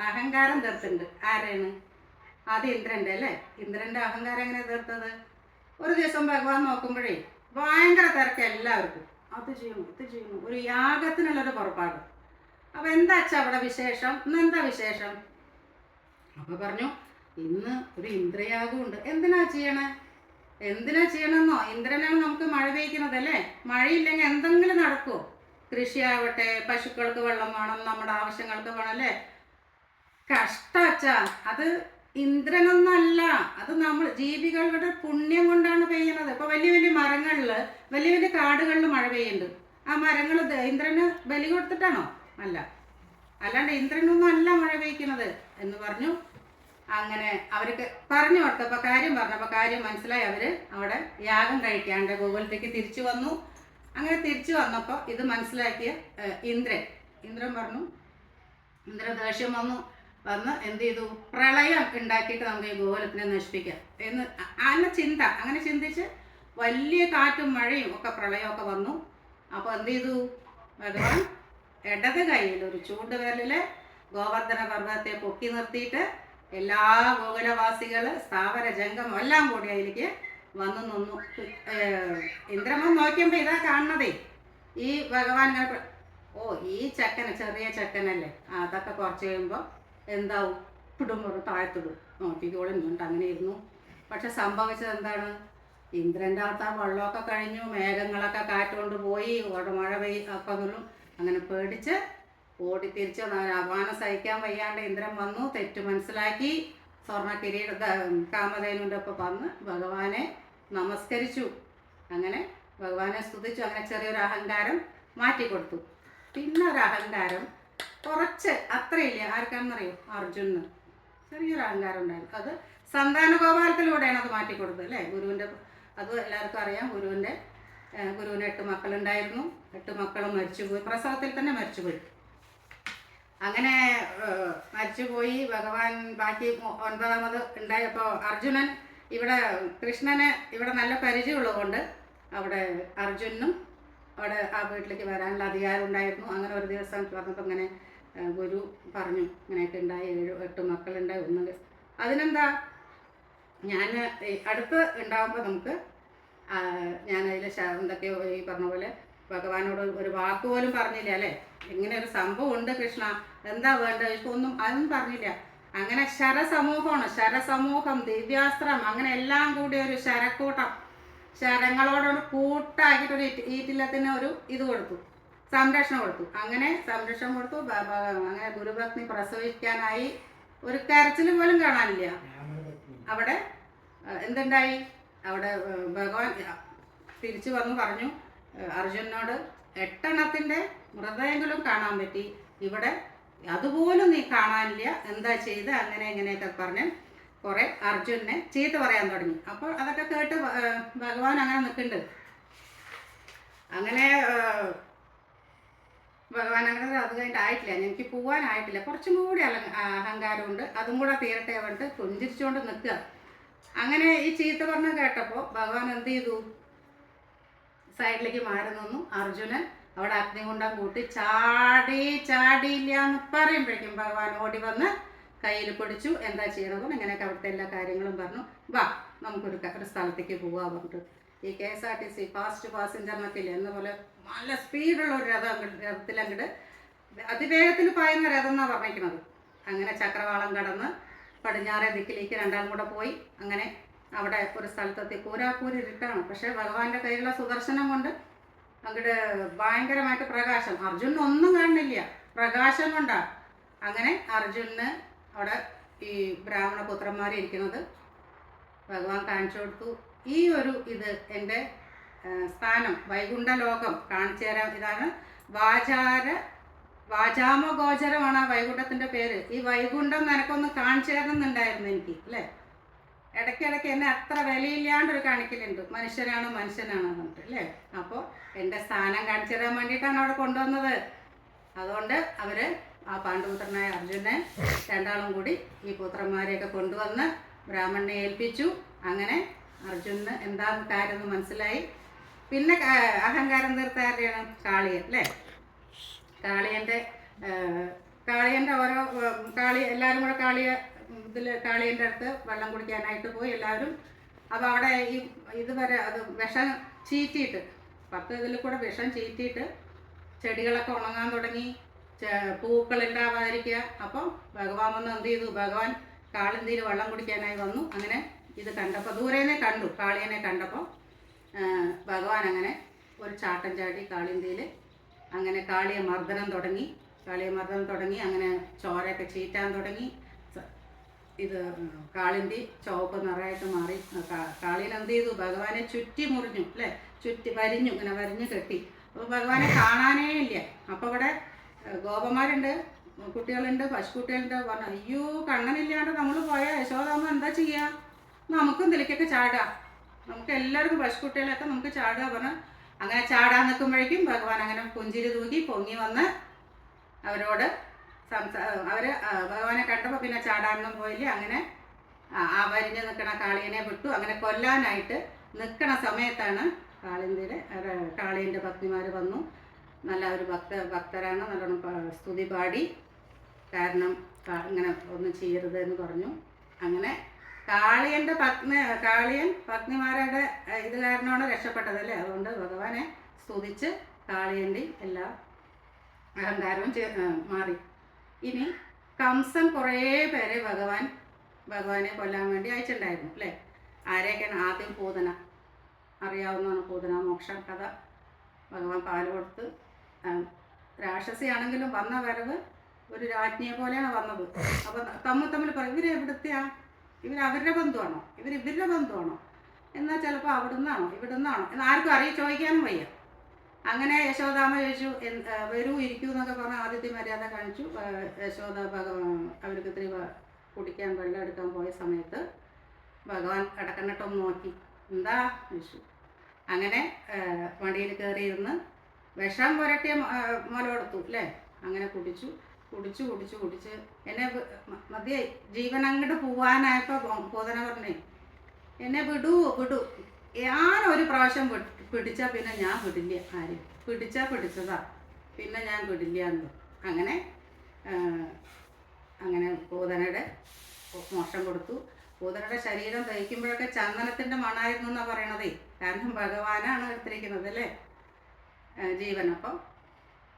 അഹങ്കാരം തീർത്തിട്ടുണ്ട്. ആരാണ്? ആദ്യം ഇന്ദ്രൻ്റെ അല്ലേ. ഇന്ദ്രൻ്റെ അഹങ്കാരം എങ്ങനെ തീർത്തത്? ഒരു ദിവസം ഭഗവാൻ നോക്കുമ്പോഴേ ഭയങ്കര തിരക്ക് എല്ലാവർക്കും. അത് ചെയ്യണം ഇത് ചെയ്യണം, ഒരു യാഗത്തിനുള്ളൊരു പുറപ്പാട്. അപ്പോൾ എന്താ വെച്ചാൽ അവിടെ വിശേഷം? ഇന്നെന്താ വിശേഷം? അപ്പോൾ പറഞ്ഞു ഇന്ന് ഒരു ഇന്ദ്രയാഗമുണ്ട്. എന്തിനാ ചെയ്യണേ? എന്തിനാ ചെയ്യണമെന്നോ? ഇന്ദ്രനാണ് നമുക്ക് മഴ പെയ്ക്കുന്നതല്ലേ. മഴയില്ലെങ്കിൽ എന്തെങ്കിലും നടക്കുമോ? കൃഷിയാവട്ടെ, പശുക്കൾക്ക് വെള്ളം വേണം, നമ്മുടെ ആവശ്യങ്ങൾക്ക് വേണം അല്ലേ. കഷ്ടച്ചാ, അത് ഇന്ദ്രനൊന്നല്ല, അത് നമ്മൾ ജീവികളുടെ പുണ്യം കൊണ്ടാണ് പെയ്യുന്നത്. ഇപ്പോൾ വലിയ വലിയ മരങ്ങളിൽ, വലിയ വലിയ കാടുകളിൽ മഴ പെയ്യുന്നുണ്ട്. ആ മരങ്ങൾ ഇന്ദ്രന് ബലി കൊടുത്തിട്ടാണോ? അല്ല. അല്ലാണ്ട് ഇന്ദ്രനൊന്നും അല്ല മഴ പെയ്ക്കുന്നത് എന്ന് പറഞ്ഞു. അങ്ങനെ അവർക്ക് പറഞ്ഞു കൊടുത്തപ്പോൾ, കാര്യം പറഞ്ഞപ്പോൾ കാര്യം മനസ്സിലായി. അവർ അവിടെ യാഗം കഴിക്കാണ്ട് ഗോകുലത്തേക്ക് തിരിച്ചു വന്നു. അങ്ങനെ തിരിച്ചു വന്നപ്പോൾ ഇത് മനസ്സിലാക്കിയ ഇന്ദ്രൻ പറഞ്ഞു, ഇന്ദ്രൻ ദേഷ്യം വന്ന് എന്ത് ചെയ്തു? പ്രളയം ഉണ്ടാക്കിയിട്ട് നമുക്ക് ഈ ഗോകുലത്തിനെ നശിപ്പിക്കാം എന്ന് അങ്ങനെ ചിന്തിച്ച് വലിയ കാറ്റും മഴയും ഒക്കെ പ്രളയമൊക്കെ വന്നു. അപ്പോൾ എന്ത് ചെയ്തു? ഭഗവാൻ ഇടത് കൈയിൽ ഒരു ചൂണ്ടുവിരലില് ഗോവർദ്ധന പർവ്വതത്തെ പൊക്കി നിർത്തിയിട്ട് എല്ലാ ഗോകുലവാസികൾ, സ്ഥാവര ജംഗം എല്ലാം കൂടി അതിലേക്ക് വന്നു നിന്നു. ഇന്ദ്രൻ നോക്കിയപ്പോൾ ഇതാ കാണുന്നതേ. ഈ ഭഗവാൻ ഇങ്ങനെ, ഓ ഈ ചെക്കന് ചെറിയ ചെക്കനല്ലേ, അതൊക്കെ കുറച്ച് കഴിയുമ്പോൾ എന്താവും? പിടുമ്പോൾ താഴ്ത്തിടും, നോക്കിക്കോളി നിന്നിട്ട് അങ്ങനെ ഇരുന്നു. പക്ഷെ സംഭവിച്ചത് എന്താണ്? ഇന്ദ്രൻ്റെ അകത്ത് ആ വെള്ളമൊക്കെ കഴിഞ്ഞു, മേഘങ്ങളൊക്കെ കാറ്റുകൊണ്ട് പോയി, മഴ പെയ്യുന്നു. അങ്ങനെ പേടിച്ച് ഓടി തിരിച്ച് അപമാനം സഹിക്കാൻ വയ്യാണ്ട് ഇന്ദ്രൻ വന്നു. തെറ്റ് മനസ്സിലാക്കി സ്വർണ്ണ കാമധേനുവിൻ്റെ ഒപ്പം വന്ന് ഭഗവാനെ നമസ്കരിച്ചു. അങ്ങനെ ഭഗവാനെ സ്തുതിച്ചു. അങ്ങനെ ചെറിയൊരു അഹങ്കാരം മാറ്റിക്കൊടുത്തു. പിന്നെ ഒരു അഹങ്കാരം കുറച്ച്, അത്രയില്ല, ആർക്കാണെന്നറിയോ? അർജുനന് ചെറിയൊരു അഹങ്കാരം ഉണ്ടായിരുന്നു. അത് സന്താന ഗോപാലത്തിലൂടെയാണ് അത് മാറ്റിക്കൊടുത്തത് അല്ലേ. ഗുരുവിൻ്റെ, അത് എല്ലാവർക്കും അറിയാം. ഗുരുവിന് 8 മക്കളുണ്ടായിരുന്നു. 8 മക്കളും മരിച്ചുപോയി, പ്രസവത്തിൽ തന്നെ മരിച്ചുപോയി. അങ്ങനെ മരിച്ചുപോയി. ഭഗവാൻ ബാക്കി 9ാമത് ഉണ്ടായപ്പോൾ അർജുനൻ കൃഷ്ണന് ഇവിടെ നല്ല പരിചയമുള്ളതുകൊണ്ട് അവിടെ അർജുനനും അവിടെ ആ വീട്ടിലേക്ക് വരാനുള്ള അധികാരം ഉണ്ടായിരുന്നു. അങ്ങനെ ഒരു ദിവസം പറഞ്ഞപ്പോൾ ഇങ്ങനെ ഗുരു പറഞ്ഞു, ഇങ്ങനെയൊക്കെ ഉണ്ടായി, 7-8 മക്കളുണ്ടായി. അതിനെന്താ, ഞാൻ അടുത്ത് ഉണ്ടാകുമ്പോൾ നമുക്ക് ഞാനതിൽ എന്തൊക്കെയോ ഈ പറഞ്ഞ പോലെ ഭഗവാനോട് ഒരു വാക്ക് പോലും പറഞ്ഞില്ല അല്ലേ. ഇങ്ങനെ ഒരു സംഭവം ഉണ്ട് കൃഷ്ണ, എന്താ വേണ്ടത്? ഒന്നും അതൊന്നും പറഞ്ഞില്ല. അങ്ങനെ ശരസമൂഹം, ദിവ്യാസ്ത്രം, അങ്ങനെ എല്ലാം കൂടി ഒരു ശരക്കൂട്ടം, ശരങ്ങളോടൊരു കൂട്ടാക്കിയിട്ടൊരു ഈറ്റില്ലത്തിന് ഒരു ഇത് കൊടുത്തു, സംരക്ഷണം കൊടുത്തു. അങ്ങനെ സംരക്ഷണം കൊടുത്തു. അങ്ങനെ ഗുരുഭക്തി പ്രസവിക്കാനായി. ഒരു കരച്ചിൽ പോലും കാണാനില്ല. അവിടെ എന്തുണ്ടായി? അവിടെ ഭഗവാൻ തിരിച്ചു വന്നു പറഞ്ഞു അർജുനനോട്, 8 എണ്ണത്തിൻ്റെ മൃതയെങ്കിലും കാണാൻ പറ്റി, ഇവിടെ അതുപോലും നീ കാണാനില്ല, എന്താ ചെയ്ത്? അങ്ങനെ ഇങ്ങനെയൊക്കെ പറഞ്ഞ് കുറേ അർജുനനെ ചീത്ത പറയാൻ തുടങ്ങി. അപ്പോൾ അതൊക്കെ കേട്ട് ഭഗവാൻ അങ്ങനെ നിൽക്കുന്നുണ്ട്. അങ്ങനെ ഭഗവാൻ അങ്ങനെ അത് കഴിഞ്ഞിട്ട് ആയിട്ടില്ല, എനിക്ക് പോകാനായിട്ടില്ല, കുറച്ചും കൂടി അഹങ്കാരമുണ്ട്, അതും കൂടെ തീരട്ടെ പറഞ്ഞിട്ട് പുഞ്ചിരിച്ചുകൊണ്ട് നിൽക്കുക. അങ്ങനെ ഈ ചീത്ത പറഞ്ഞ കേട്ടപ്പോൾ ഭഗവാൻ എന്ത് ചെയ്തു? സൈഡിലേക്ക് മാറി നിന്നു. അർജുനൻ അവിടെ അഗ്നികുണ്ഡം കൂട്ടി ചാടിയില്ല എന്ന് പറയുമ്പോഴേക്കും ഭഗവാൻ ഓടി വന്ന് കയ്യിൽ പിടിച്ചു. എന്താ ചെയ്യണമെന്നും ഇങ്ങനെയൊക്കെ അവിടുത്തെ എല്ലാ കാര്യങ്ങളും പറഞ്ഞു. വാ നമുക്കൊരു സ്ഥലത്തേക്ക് പോകാൻ പറഞ്ഞിട്ട് ഈ KSRTC ഫാസ്റ്റ് പാസഞ്ചറിനൊക്കെ ഇല്ല എന്ന പോലെ നല്ല സ്പീഡുള്ള ഒരു രഥത്തിലങ്ങോട്ട് അതിവേഗത്തിൽ പായുന്ന രഥം എന്നാണ് പറഞ്ഞിരിക്കുന്നത്. അങ്ങനെ ചക്രവാളം കടന്ന് പടിഞ്ഞാറേ ദിക്കിലേക്ക് രണ്ടാളും കൂടെ പോയി. അങ്ങനെ അവിടെ ഒരു സ്ഥലത്തെത്തി. കൂരാക്കൂരി ഇരുട്ടാണ്, പക്ഷേ ഭഗവാന്റെ കയ്യിലുള്ള സുദർശനം കൊണ്ട് അങ്ങോട്ട് ഭയങ്കരമായിട്ട് പ്രകാശം. അർജുനന് ഒന്നും കാണുന്നില്ല, പ്രകാശം കൊണ്ടാണ്. അങ്ങനെ അർജുനന് അവിടെ ഈ ബ്രാഹ്മണ പുത്രന്മാരിരിക്കുന്നത് ഭഗവാൻ കാണിച്ചു കൊടുത്തു. ഈ ഒരു ഇത് എൻ്റെ സ്ഥാനം, വൈകുണ്ഠ ലോകം കാണിച്ചു തരാം. ഇതാണ് വാചാമഗോചരമാണ് ആ വൈകുണ്ഠത്തിൻ്റെ പേര്. ഈ വൈകുണ്ഠം നിനക്കൊന്ന് കാണിച്ചു തരണമെന്നുണ്ടായിരുന്നു എനിക്ക് അല്ലേ. ഇടയ്ക്കിടയ്ക്ക് എന്നെ അത്ര വിലയില്ലാണ്ടൊരു കാണിക്കലുണ്ട്, മനുഷ്യനാണ് എന്നിട്ട് അല്ലേ. അപ്പോൾ എൻ്റെ സ്ഥാനം കാണിച്ചു തരാൻ വേണ്ടിയിട്ടാണ് അവിടെ കൊണ്ടുവന്നത്. അതുകൊണ്ട് അവർ ആ പാണ്ഡുപുത്രനായ അർജുനനെ രണ്ടാളും കൂടി ഈ പുത്രന്മാരെയൊക്കെ കൊണ്ടുവന്ന് ബ്രാഹ്മണനെ ഏൽപ്പിച്ചു. അങ്ങനെ അർജുനന് എന്താ കാര്യമെന്ന് മനസ്സിലായി. പിന്നെ അഹങ്കാരം തീർത്ത ആരുടെയാണ്? കാളിയൻ അല്ലേ. കാളിയൻ്റെ കാളിയൻ്റെ ഓരോ കാളി എല്ലാവരും കൂടെ കാളിയൻ്റെ അടുത്ത് വെള്ളം കുടിക്കാനായിട്ട് പോയി എല്ലാവരും. അപ്പോൾ അവിടെ ഇതുവരെ അത് വിഷം ചീറ്റിയിട്ട് 10 ഇതിൽ കൂടെ വിഷം ചീറ്റിയിട്ട് ചെടികളൊക്കെ ഉണങ്ങാൻ തുടങ്ങി, പൂക്കളുണ്ടാവാതിരിക്കുക. അപ്പം ഭഗവാൻ വന്ന് എന്ത് ചെയ്തു? ഭഗവാൻ കാളിന്തിയിൽ വെള്ളം കുടിക്കാനായി വന്നു. അങ്ങനെ ഇത് കണ്ടപ്പോൾ ദൂരേനെ കണ്ടു, കാളിയനെ കണ്ടപ്പോൾ ഭഗവാൻ അങ്ങനെ ഒരു ചാട്ടം ചാടി കാളിന്തിയിൽ. അങ്ങനെ കാളിയെ മർദ്ദനം തുടങ്ങി. അങ്ങനെ ചോരയൊക്കെ ചീറ്റാൻ തുടങ്ങി. ഇത് കാളിന്തി ചുവപ്പ് നിറയായിട്ട് മാറി. കാളിയൻ എന്ത് ചെയ്തു? ഭഗവാനെ ചുറ്റി മുറിഞ്ഞു അല്ലേ, വരിഞ്ഞു, ഇങ്ങനെ വരിഞ്ഞു കെട്ടി. അപ്പോൾ ഭഗവാനെ കാണാനേ ഇല്ല. അപ്പോൾ ഇവിടെ ഗോപന്മാരുണ്ട്, കുട്ടികളുണ്ട്, പശുക്കുട്ടികളുണ്ട്. പറഞ്ഞു, അയ്യോ കണ്ണനില്ലാണ്ട് നമ്മൾ പോയാൽ യശോദാമ്മ എന്താ ചെയ്യുക? നമുക്കും ഇതിലേക്കൊക്കെ ചാടാം, നമുക്ക് എല്ലാവർക്കും പശുക്കുട്ടികളൊക്കെ നമുക്ക് ചാടുക പറഞ്ഞു. അങ്ങനെ ചാടാൻ നിൽക്കുമ്പോഴേക്കും ഭഗവാൻ അങ്ങനെ പുഞ്ചിരി തൂക്കി പൊങ്ങി വന്ന് അവരോട് ഭഗവാനെ കണ്ടപ്പോൾ പിന്നെ ചാടാനൊന്നും പോയില്ല. അങ്ങനെ ആ വരിഞ്ഞ് നിൽക്കണ കാളിയനെ വിട്ടു. അങ്ങനെ കൊല്ലാനായിട്ട് നിൽക്കണ സമയത്താണ് കാളിയൻ്റെ ഭക്തിമാർ വന്നു. നല്ല ഒരു ഭക്തരാണ്, നല്ലോണം സ്തുതി പാടി. കാരണം ഇങ്ങനെ ഒന്നും ചെയ്യരുത് എന്ന് പറഞ്ഞു. അങ്ങനെ കാളിയൻ ഭക്തിമാരുടെ ഇത് കാരണമാണ് രക്ഷപ്പെട്ടതല്ലേ. അതുകൊണ്ട് ഭഗവാനെ സ്തുതിച്ച് കാളിയൻ്റെ എല്ലാ അഹങ്കാരവും മാറി. ഇനി കംസൻ കുറേ പേരെ ഭഗവാനെ കൊല്ലാൻ വേണ്ടി അയച്ചിട്ടുണ്ടായിരുന്നു അല്ലേ. ആരെയൊക്കെയാണ്? ആദ്യം പൂതന, അറിയാവുന്നതാണ് പൂതന മോക്ഷ കഥ. ഭഗവാൻ പാല് കൊടുത്ത്, രാക്ഷസിയാണെങ്കിലും വന്ന വരവ് ഒരു രാജ്ഞിയെ പോലെയാണ് വന്നത്. അപ്പോൾ തമ്മിൽ പറയും, ഇവരെവിടുത്തെയാ? അവരുടെ ബന്ധുവാണോ? ഇവരുടെ ബന്ധുവാണോ? എന്നാൽ ചിലപ്പോൾ അവിടുന്നാണോ ഇവിടുന്നാണോ എന്ന് ആർക്കും ചോദിക്കാനും വയ്യ. അങ്ങനെ യശോദാമ്മ ചോദിച്ചു, വരൂ ഇരിക്കൂ എന്നൊക്കെ പറഞ്ഞ് ആദ്യത്തെ മര്യാദ കാണിച്ചു. യശോദ അവർക്ക് ഇത്തിരി കുടിക്കാൻ വെള്ളം എടുക്കാൻ പോയ സമയത്ത് ഭഗവാൻ കിടക്കന്നിട്ടൊന്ന് നോക്കി. എന്താ ചോദിച്ചു. അങ്ങനെ വണ്ടിയിൽ കയറിയിരുന്ന് വിഷം പുരട്ടിയ മുല കൊടുത്തു അല്ലേ. അങ്ങനെ കുടിച്ച് എന്നെ മതിയായി. ജീവൻ അങ്ങോട്ട് പോവാനായപ്പോൾ പൂതന പറഞ്ഞേ, എന്നെ വിടൂ. ഞാനൊരു പ്രാവശ്യം പിടിച്ചാൽ പിന്നെ ഞാൻ വിടില്ല. ആരും പിടിച്ചതാ, പിന്നെ ഞാൻ വിടില്ല എന്ന്. അങ്ങനെ പൂതനയുടെ മോക്ഷം കൊടുത്തു. പൂതനയുടെ ശരീരം തയ്ക്കുമ്പോഴൊക്കെ ചന്ദനത്തിൻ്റെ മണമായിരുന്നു എന്നാണ് പറയണതേ. കാരണം ഭഗവാനാണ് എടുത്തിരിക്കുന്നത് അല്ലേ ജീവൻ. അപ്പം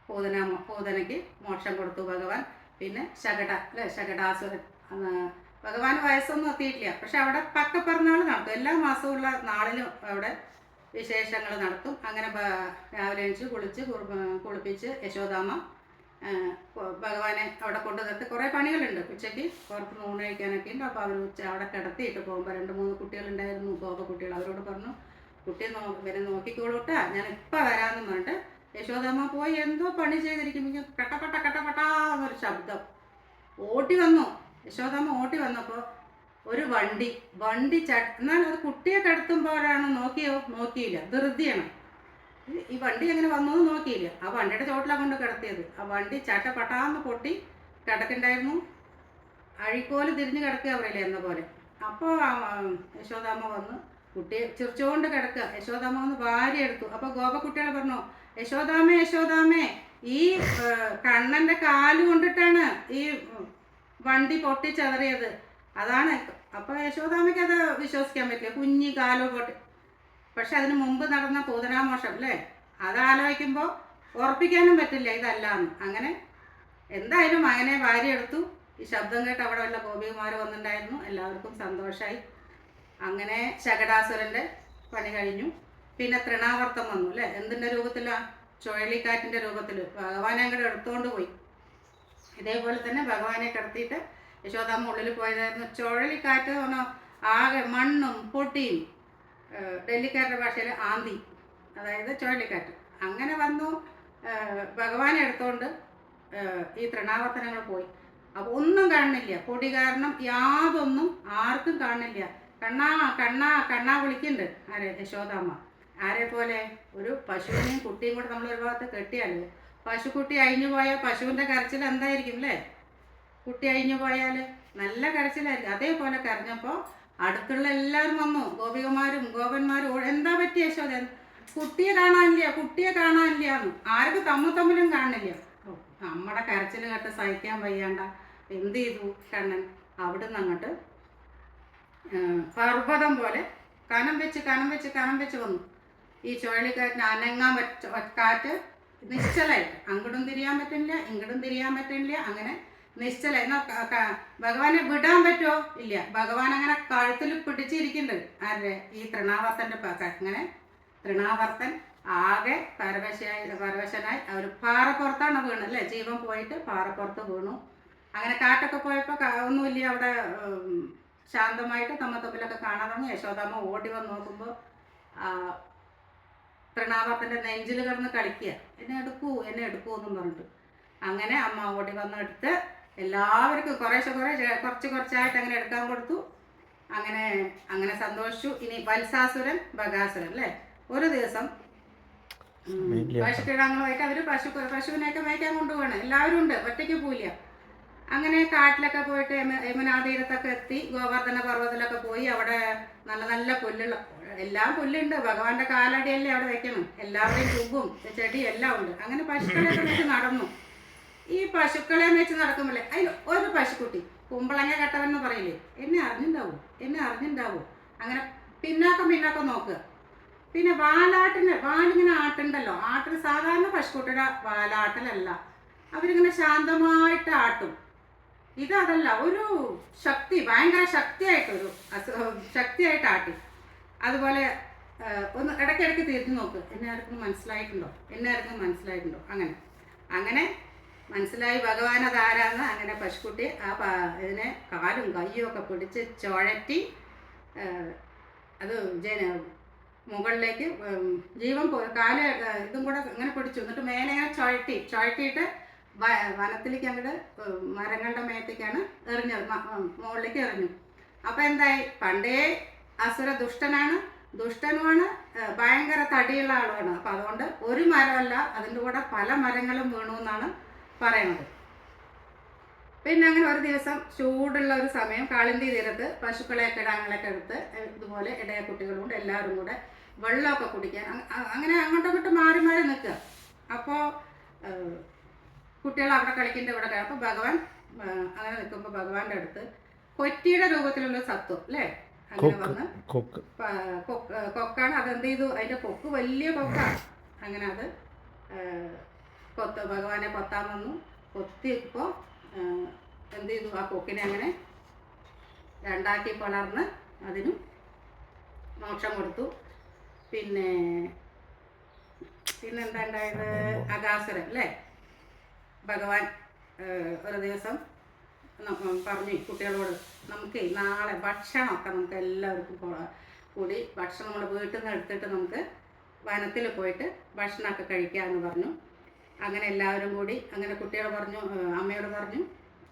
പൂതനയ്ക്ക് മോക്ഷം കൊടുത്തു ഭഗവാൻ. പിന്നെ ശകടാസുരൻ, ഭഗവാന് വയസ്സൊന്നും എത്തിയിട്ടില്ല. പക്ഷെ അവിടെ പക്കപ്പിറന്നാൾ നടത്തും. എല്ലാ മാസമുള്ള നാളിലും അവിടെ വിശേഷങ്ങൾ നടത്തും. അങ്ങനെ രാവിലെ എണിച്ച് കുളിപ്പിച്ച് യശോദാമ്മ ഭഗവാനെ അവിടെ കൊണ്ടു നിർത്തി. കുറേ പണികളുണ്ട്. ഉച്ചയ്ക്ക് പുറത്ത് ഊണ് കഴിക്കാനൊക്കെ ഉണ്ട്. അപ്പോൾ അവർ അവിടെ കിടത്തിയിട്ട് പോകുമ്പോൾ 2-3 കുട്ടികളുണ്ടായിരുന്നു, കുട്ടികൾ. അവരോട് പറഞ്ഞു, കുട്ടിയെ ഇവരെ നോക്കിക്കോളൂട്ടാ, ഞാൻ ഇപ്പം വരാമെന്ന് പറഞ്ഞിട്ട് യശോദാമ്മ പോയി എന്തോ പണി ചെയ്തിരിക്കുമ്പോൾ കട്ടപ്പെട്ടെന്നൊരു ശബ്ദം ഓട്ടി വന്നു. യശോദാമ്മ ഓട്ടി വന്നപ്പോൾ ഒരു വണ്ടി എന്നാൽ അത് കുട്ടിയെ കിടത്തുമ്പോഴാണ് നോക്കിയില്ല, ധൃതിയാണ്. ഈ വണ്ടി എങ്ങനെ വന്നതെന്ന് നോക്കിയില്ല. ആ വണ്ടിയുടെ ചോട്ടിലാണ് കൊണ്ട് കിടത്തിയത്. ആ വണ്ടി ചട്ടപ്പട്ടാന്ന് പൊട്ടി കിടക്കുന്നുണ്ടായിരുന്നു. അഴിക്കോല് തിരിഞ്ഞ് കിടക്കുക അവരല്ലേ എന്ന പോലെ. അപ്പോൾ യശോദാമ്മ വന്ന് കുട്ടിയെ ചിരിച്ചുകൊണ്ട് കിടക്കുക. യശോദാമ്മ വന്ന് ഭാര്യ എടുത്തു. അപ്പോൾ ഗോപക്കുട്ടികൾ പറഞ്ഞു, യശോദാമ്മേ ഈ കണ്ണൻ്റെ കാല് കൊണ്ടിട്ടാണ് ഈ വണ്ടി പൊട്ടിച്ചതറിയത്, അതാണ്. അപ്പോൾ യശോദാമ്മയ്ക്ക് അത് വിശ്വസിക്കാൻ പറ്റില്ല, കുഞ്ഞി കാലോ പൊട്ടി. പക്ഷെ അതിന് മുമ്പ് നടന്ന പൂതനാമോഷം അല്ലേ, അതാലോചിക്കുമ്പോൾ ഉറപ്പിക്കാനും പറ്റില്ല ഇതല്ലാന്ന്. അങ്ങനെ എന്തായാലും അങ്ങനെ ഭാര്യ എടുത്തു. ഈ ശബ്ദം കേട്ട് അവിടെ വല്ല ഗോപികുമാർ വന്നിട്ടുണ്ടായിരുന്നു. എല്ലാവർക്കും സന്തോഷമായി. അങ്ങനെ ശകടാസുരൻ്റെ പണി കഴിഞ്ഞു. പിന്നെ തൃണാവർത്തം വന്നു അല്ലേ. എന്തിൻ്റെ രൂപത്തിലാണ്? ചുഴലിക്കാറ്റിൻ്റെ രൂപത്തിൽ ഭഗവാനെ അങ്ങോട്ട് എടുത്തുകൊണ്ട് പോയി. ഇതേപോലെ തന്നെ ഭഗവാനെ കിടത്തിയിട്ട് യശോദാമ്മ ഉള്ളിൽ പോയതായിരുന്നു. ചുഴലിക്കാറ്റ് പറഞ്ഞാൽ ആകെ മണ്ണും പൊട്ടിയും, ഡൽഹിക്കാരുടെ ഭാഷയിൽ ആന്തി, അതായത് ചുഴലിക്കാറ്റ്. അങ്ങനെ വന്നു ഭഗവാനെ എടുത്തുകൊണ്ട് ഈ തൃണാവർത്തനങ്ങൾ പോയി. അപ്പോൾ ഒന്നും കാണുന്നില്ല, പൊടി കാരണം യാതൊന്നും ആർക്കും കാണുന്നില്ല. കണ്ണാ വിളിക്കുന്നുണ്ട്. ആരെ? യശോദാമ്മ. ആരെ പോലെ? ഒരു പശുവിനെയും കുട്ടിയും കൂടെ നമ്മൾ ഒരു ഭാഗത്ത് കെട്ടിയാൽ പശുക്കുട്ടി അഴിഞ്ഞു പോയാൽ പശുവിൻ്റെ കരച്ചിൽ എന്തായിരിക്കും അല്ലേ? കുട്ടി അഴിഞ്ഞു പോയാൽ നല്ല കരച്ചിലായിരിക്കും. അതേപോലെ കരഞ്ഞപ്പോൾ അടുത്തുള്ള എല്ലാവരും വന്നു, ഗോപികമാരും ഗോപന്മാരും. എന്താ പറ്റിയ യശോദ? കുട്ടിയെ കാണാനില്ല എന്ന്. ആർക്കും തമ്മിലും കാണുന്നില്ല. നമ്മുടെ കരച്ചിൽ കേട്ട് സഹിക്കാൻ വയ്യാണ്ട എന്ത് ചെയ്തു കണ്ണൻ അവിടുന്ന് അങ്ങോട്ട് പർവ്വതം പോലെ കനം വെച്ച് വന്നു. ഈ ചുഴലിക്കാറ്റിന് അനങ്ങാൻ കാറ്റ് നിശ്ചലായിട്ട് അങ്ങോട്ടും തിരിയാൻ പറ്റില്ല ഇങ്ങോട്ടും തിരിയാൻ പറ്റില്ല. അങ്ങനെ നിശ്ചല എന്നാൽ ഭഗവാനെ വിടാൻ പറ്റുമോ? ഇല്ല. ഭഗവാൻ അങ്ങനെ കഴുത്തിൽ പിടിച്ചിരിക്കുന്നുണ്ട്. ആരുടെ? ഈ തൃണാവർത്തൻ്റെ അങ്ങനെ തൃണാവർത്തൻ ആകെ പരവശനായി അവർ പാറപ്പുറത്താണ് വീണത് അല്ലേ? ജീവൻ പോയിട്ട് പാറപ്പുറത്ത് വീണു. അങ്ങനെ കാറ്റൊക്കെ പോയപ്പോൾ ഒന്നുമില്ല, അവിടെ ശാന്തമായിട്ട് തമ്മിലൊക്കെ കാണാൻ തുടങ്ങി. യശോദാമ്മ ഓടി വന്ന് നോക്കുമ്പോൾ തൃണാവർത്തൻ്റെ നെഞ്ചിൽ കിടന്ന് കളിക്കുക, എന്നെ എടുക്കൂ എന്നും പറഞ്ഞിട്ട്. അങ്ങനെ അമ്മ ഓടി വന്നെടുത്ത് എല്ലാവർക്കും കുറച്ചായിട്ട് അങ്ങനെ എടുക്കാൻ കൊടുത്തു. അങ്ങനെ സന്തോഷിച്ചു. ഇനി വത്സാസുരൻ ബകാസുരൻ അല്ലേ? ഒരു ദിവസം പശുക്കിടാങ്ങളുമായിട്ട് അവർ പശുവിനെയൊക്കെ മേയ്ക്കാൻ കൊണ്ടുപോകണം. എല്ലാവരും ഉണ്ട്, ഒറ്റയ്ക്ക് പോയില്ല. അങ്ങനെ കാട്ടിലൊക്കെ പോയിട്ട് യമുനാതീരത്തൊക്കെ എത്തി. ഗോവർദ്ധന പർവ്വതത്തിലൊക്കെ പോയി. അവിടെ നല്ല പുല്ലുള്ള എല്ലാം പുല്ലുണ്ട്. ഭഗവാന്റെ കാലടിയല്ലേ അവിടെ വെക്കണം. എല്ലാവരുടെയും തുമ്പും ചെടി എല്ലാം ഉണ്ട്. അങ്ങനെ പശുക്കളെയൊക്കെ വെച്ച് നടന്നു. ഈ പശുക്കളെ വെച്ച് നടക്കുമ്പോഴേ അതിൽ ഒരു പശുക്കുട്ടി കുമ്പളങ്ങ കെട്ടവെന്ന് പറയില്ലേ, എന്നെ അറിഞ്ഞിണ്ടാവൂ. അങ്ങനെ പിന്നാക്കം നോക്കുക. പിന്നെ വാലിങ്ങനെ ആട്ടുണ്ടല്ലോ, സാധാരണ പശുക്കുട്ടിയുടെ വാലാട്ടലല്ല, അവരിങ്ങനെ ശാന്തമായിട്ട് ആട്ടും. ഇതല്ല, ഒരു ഭയങ്കര ശക്തിയായിട്ട് ആട്ടി. അതുപോലെ ഒന്ന് ഇടയ്ക്കിടയ്ക്ക് തിരിഞ്ഞു നോക്ക്, എന്നെ ആർക്കും മനസ്സിലായിട്ടുണ്ടോ. അങ്ങനെ മനസ്സിലായി ഭഗവാൻ അതാരാന്ന്. അങ്ങനെ പശുക്കുട്ടി ഇതിനെ കാലും കയ്യും ഒക്കെ പിടിച്ച് ചുഴറ്റി അത് മുകളിലേക്ക് ജീവൻ പോയി. ഇതും കൂടെ ഇങ്ങനെ പിടിച്ചു. എന്നിട്ട് മേലെ ഇങ്ങനെ ചുഴറ്റിയിട്ട് വനത്തിലേക്ക് അങ്ങോട്ട് മരങ്ങളുടെ മേത്തേക്കാണ് എറിഞ്ഞത്, മുകളിലേക്ക് എറിഞ്ഞു. അപ്പം എന്തായി? പണ്ടേ അസുര ദുഷ്ടനുമാണ്, ഭയങ്കര തടിയുള്ള ആളുമാണ്. അപ്പം അതുകൊണ്ട് ഒരു മരമല്ല, അതിൻ്റെ കൂടെ പല മരങ്ങളും വീണു എന്നാണ് പറയണത്. പിന്നെ അങ്ങനെ ഒരു ദിവസം ചൂടുള്ള ഒരു സമയം കാളിന്തി തീരത്ത് പശുക്കളെയൊക്കെ കിടാങ്ങളൊക്കെ എടുത്ത് ഇതുപോലെ ഇടയ കുട്ടികളുണ്ട് എല്ലാവരും കൂടെ വെള്ളമൊക്കെ കുടിക്കാൻ അങ്ങനെ അങ്ങോട്ടും മാറി നിൽക്കുക. അപ്പോൾ കുട്ടികൾ അവിടെ കളിക്കേണ്ട ഇവിടെ. അപ്പോൾ ഭഗവാൻ അങ്ങനെ നിൽക്കുമ്പോൾ ഭഗവാന്റെ അടുത്ത് കൊറ്റിയുടെ രൂപത്തിലുള്ള സത്വം അല്ലേ അങ്ങനെ വന്ന് കൊക്കാണ്. അതെന്ത് ചെയ്തു? അതിൻ്റെ കൊക്ക് വലിയ കൊക്കാണ്. അങ്ങനെ അത് ഭഗവാനെ കൊത്താൻ വന്നു. കൊത്തിയപ്പോൾ എന്ത് ചെയ്തു? ആ കൊക്കിനെ അങ്ങനെ രണ്ടാക്കി പളർന്ന് അതിനും മോക്ഷം കൊടുത്തു. പിന്നെന്താ ഉണ്ടായത്? അഗാസുരൻ അല്ലേ? ഭഗവാൻ ഒരു ദിവസം പറഞ്ഞു കുട്ടികളോട്, നമുക്ക് നാളെ ഭക്ഷണമൊക്കെ നമുക്ക് എല്ലാവർക്കും കൂടി ഭക്ഷണം നമ്മുടെ വീട്ടിൽ നിന്ന് എടുത്തിട്ട് നമുക്ക് വനത്തിൽ പോയിട്ട് ഭക്ഷണമൊക്കെ കഴിക്കാമെന്ന് പറഞ്ഞു. അങ്ങനെ എല്ലാവരും കൂടി അങ്ങനെ കുട്ടികൾ പറഞ്ഞു, അമ്മയോട് പറഞ്ഞു,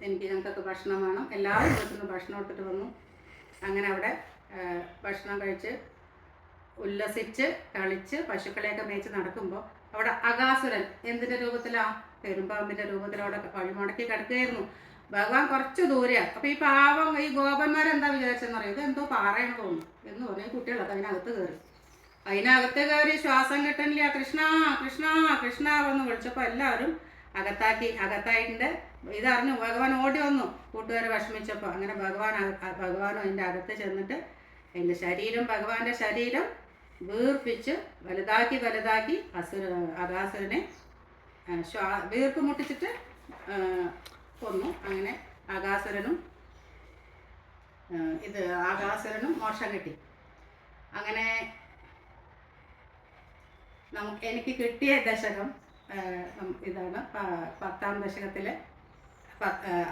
ഞങ്ങൾക്കൊക്കെ ഭക്ഷണം വേണം. എല്ലാവരും വീട്ടിൽ നിന്ന് ഭക്ഷണം എടുത്തിട്ട് വന്നു. അങ്ങനെ അവിടെ ഭക്ഷണം കഴിച്ച് ഉല്ലസിച്ച് കളിച്ച് പശുക്കളെയൊക്കെ മേച്ച് നടക്കുമ്പോൾ അവിടെ അഗാസുരൻ എന്തിൻ്റെ രൂപത്തിലാണ്? പെരുമ്പാമ്പിൻ്റെ രൂപത്തിലവിടെ വഴിമുടക്കി കിടക്കുകയായിരുന്നു. ഭഗവാൻ കുറച്ച് ദൂരെയാണ്. അപ്പോൾ ഈ പാവം ഈ ഗോപന്മാരെന്താ വിചാരിച്ചെന്ന് പറയും, ഇതെന്തോ പാറയെന്ന് തോന്നുന്നു എന്ന് പറഞ്ഞ് കുട്ടികളൊക്കെ അതിനകത്ത് കയറി ശ്വാസം കിട്ടണില്ല. കൃഷ്ണ എന്ന് വിളിച്ചപ്പോൾ എല്ലാവരും അകത്തായിട്ടുണ്ട്. ഇതറിഞ്ഞു ഭഗവാൻ ഓടി വന്നു കൂട്ടുകാരെ വിഷമിച്ചപ്പോൾ. അങ്ങനെ ഭഗവാനും അതിൻ്റെ അകത്ത് ചെന്നിട്ട് ഭഗവാന്റെ ശരീരം വീർപ്പിച്ച് വലുതാക്കി അഗാസുരനെ വീർപ്പ് മുട്ടിച്ചിട്ട് കൊന്നു. അങ്ങനെ അഗാസുരനും മോക്ഷം കിട്ടി. അങ്ങനെ എനിക്ക് കിട്ടിയ ദശകം ഇതാണ് 10ാം ദശകത്തിലെ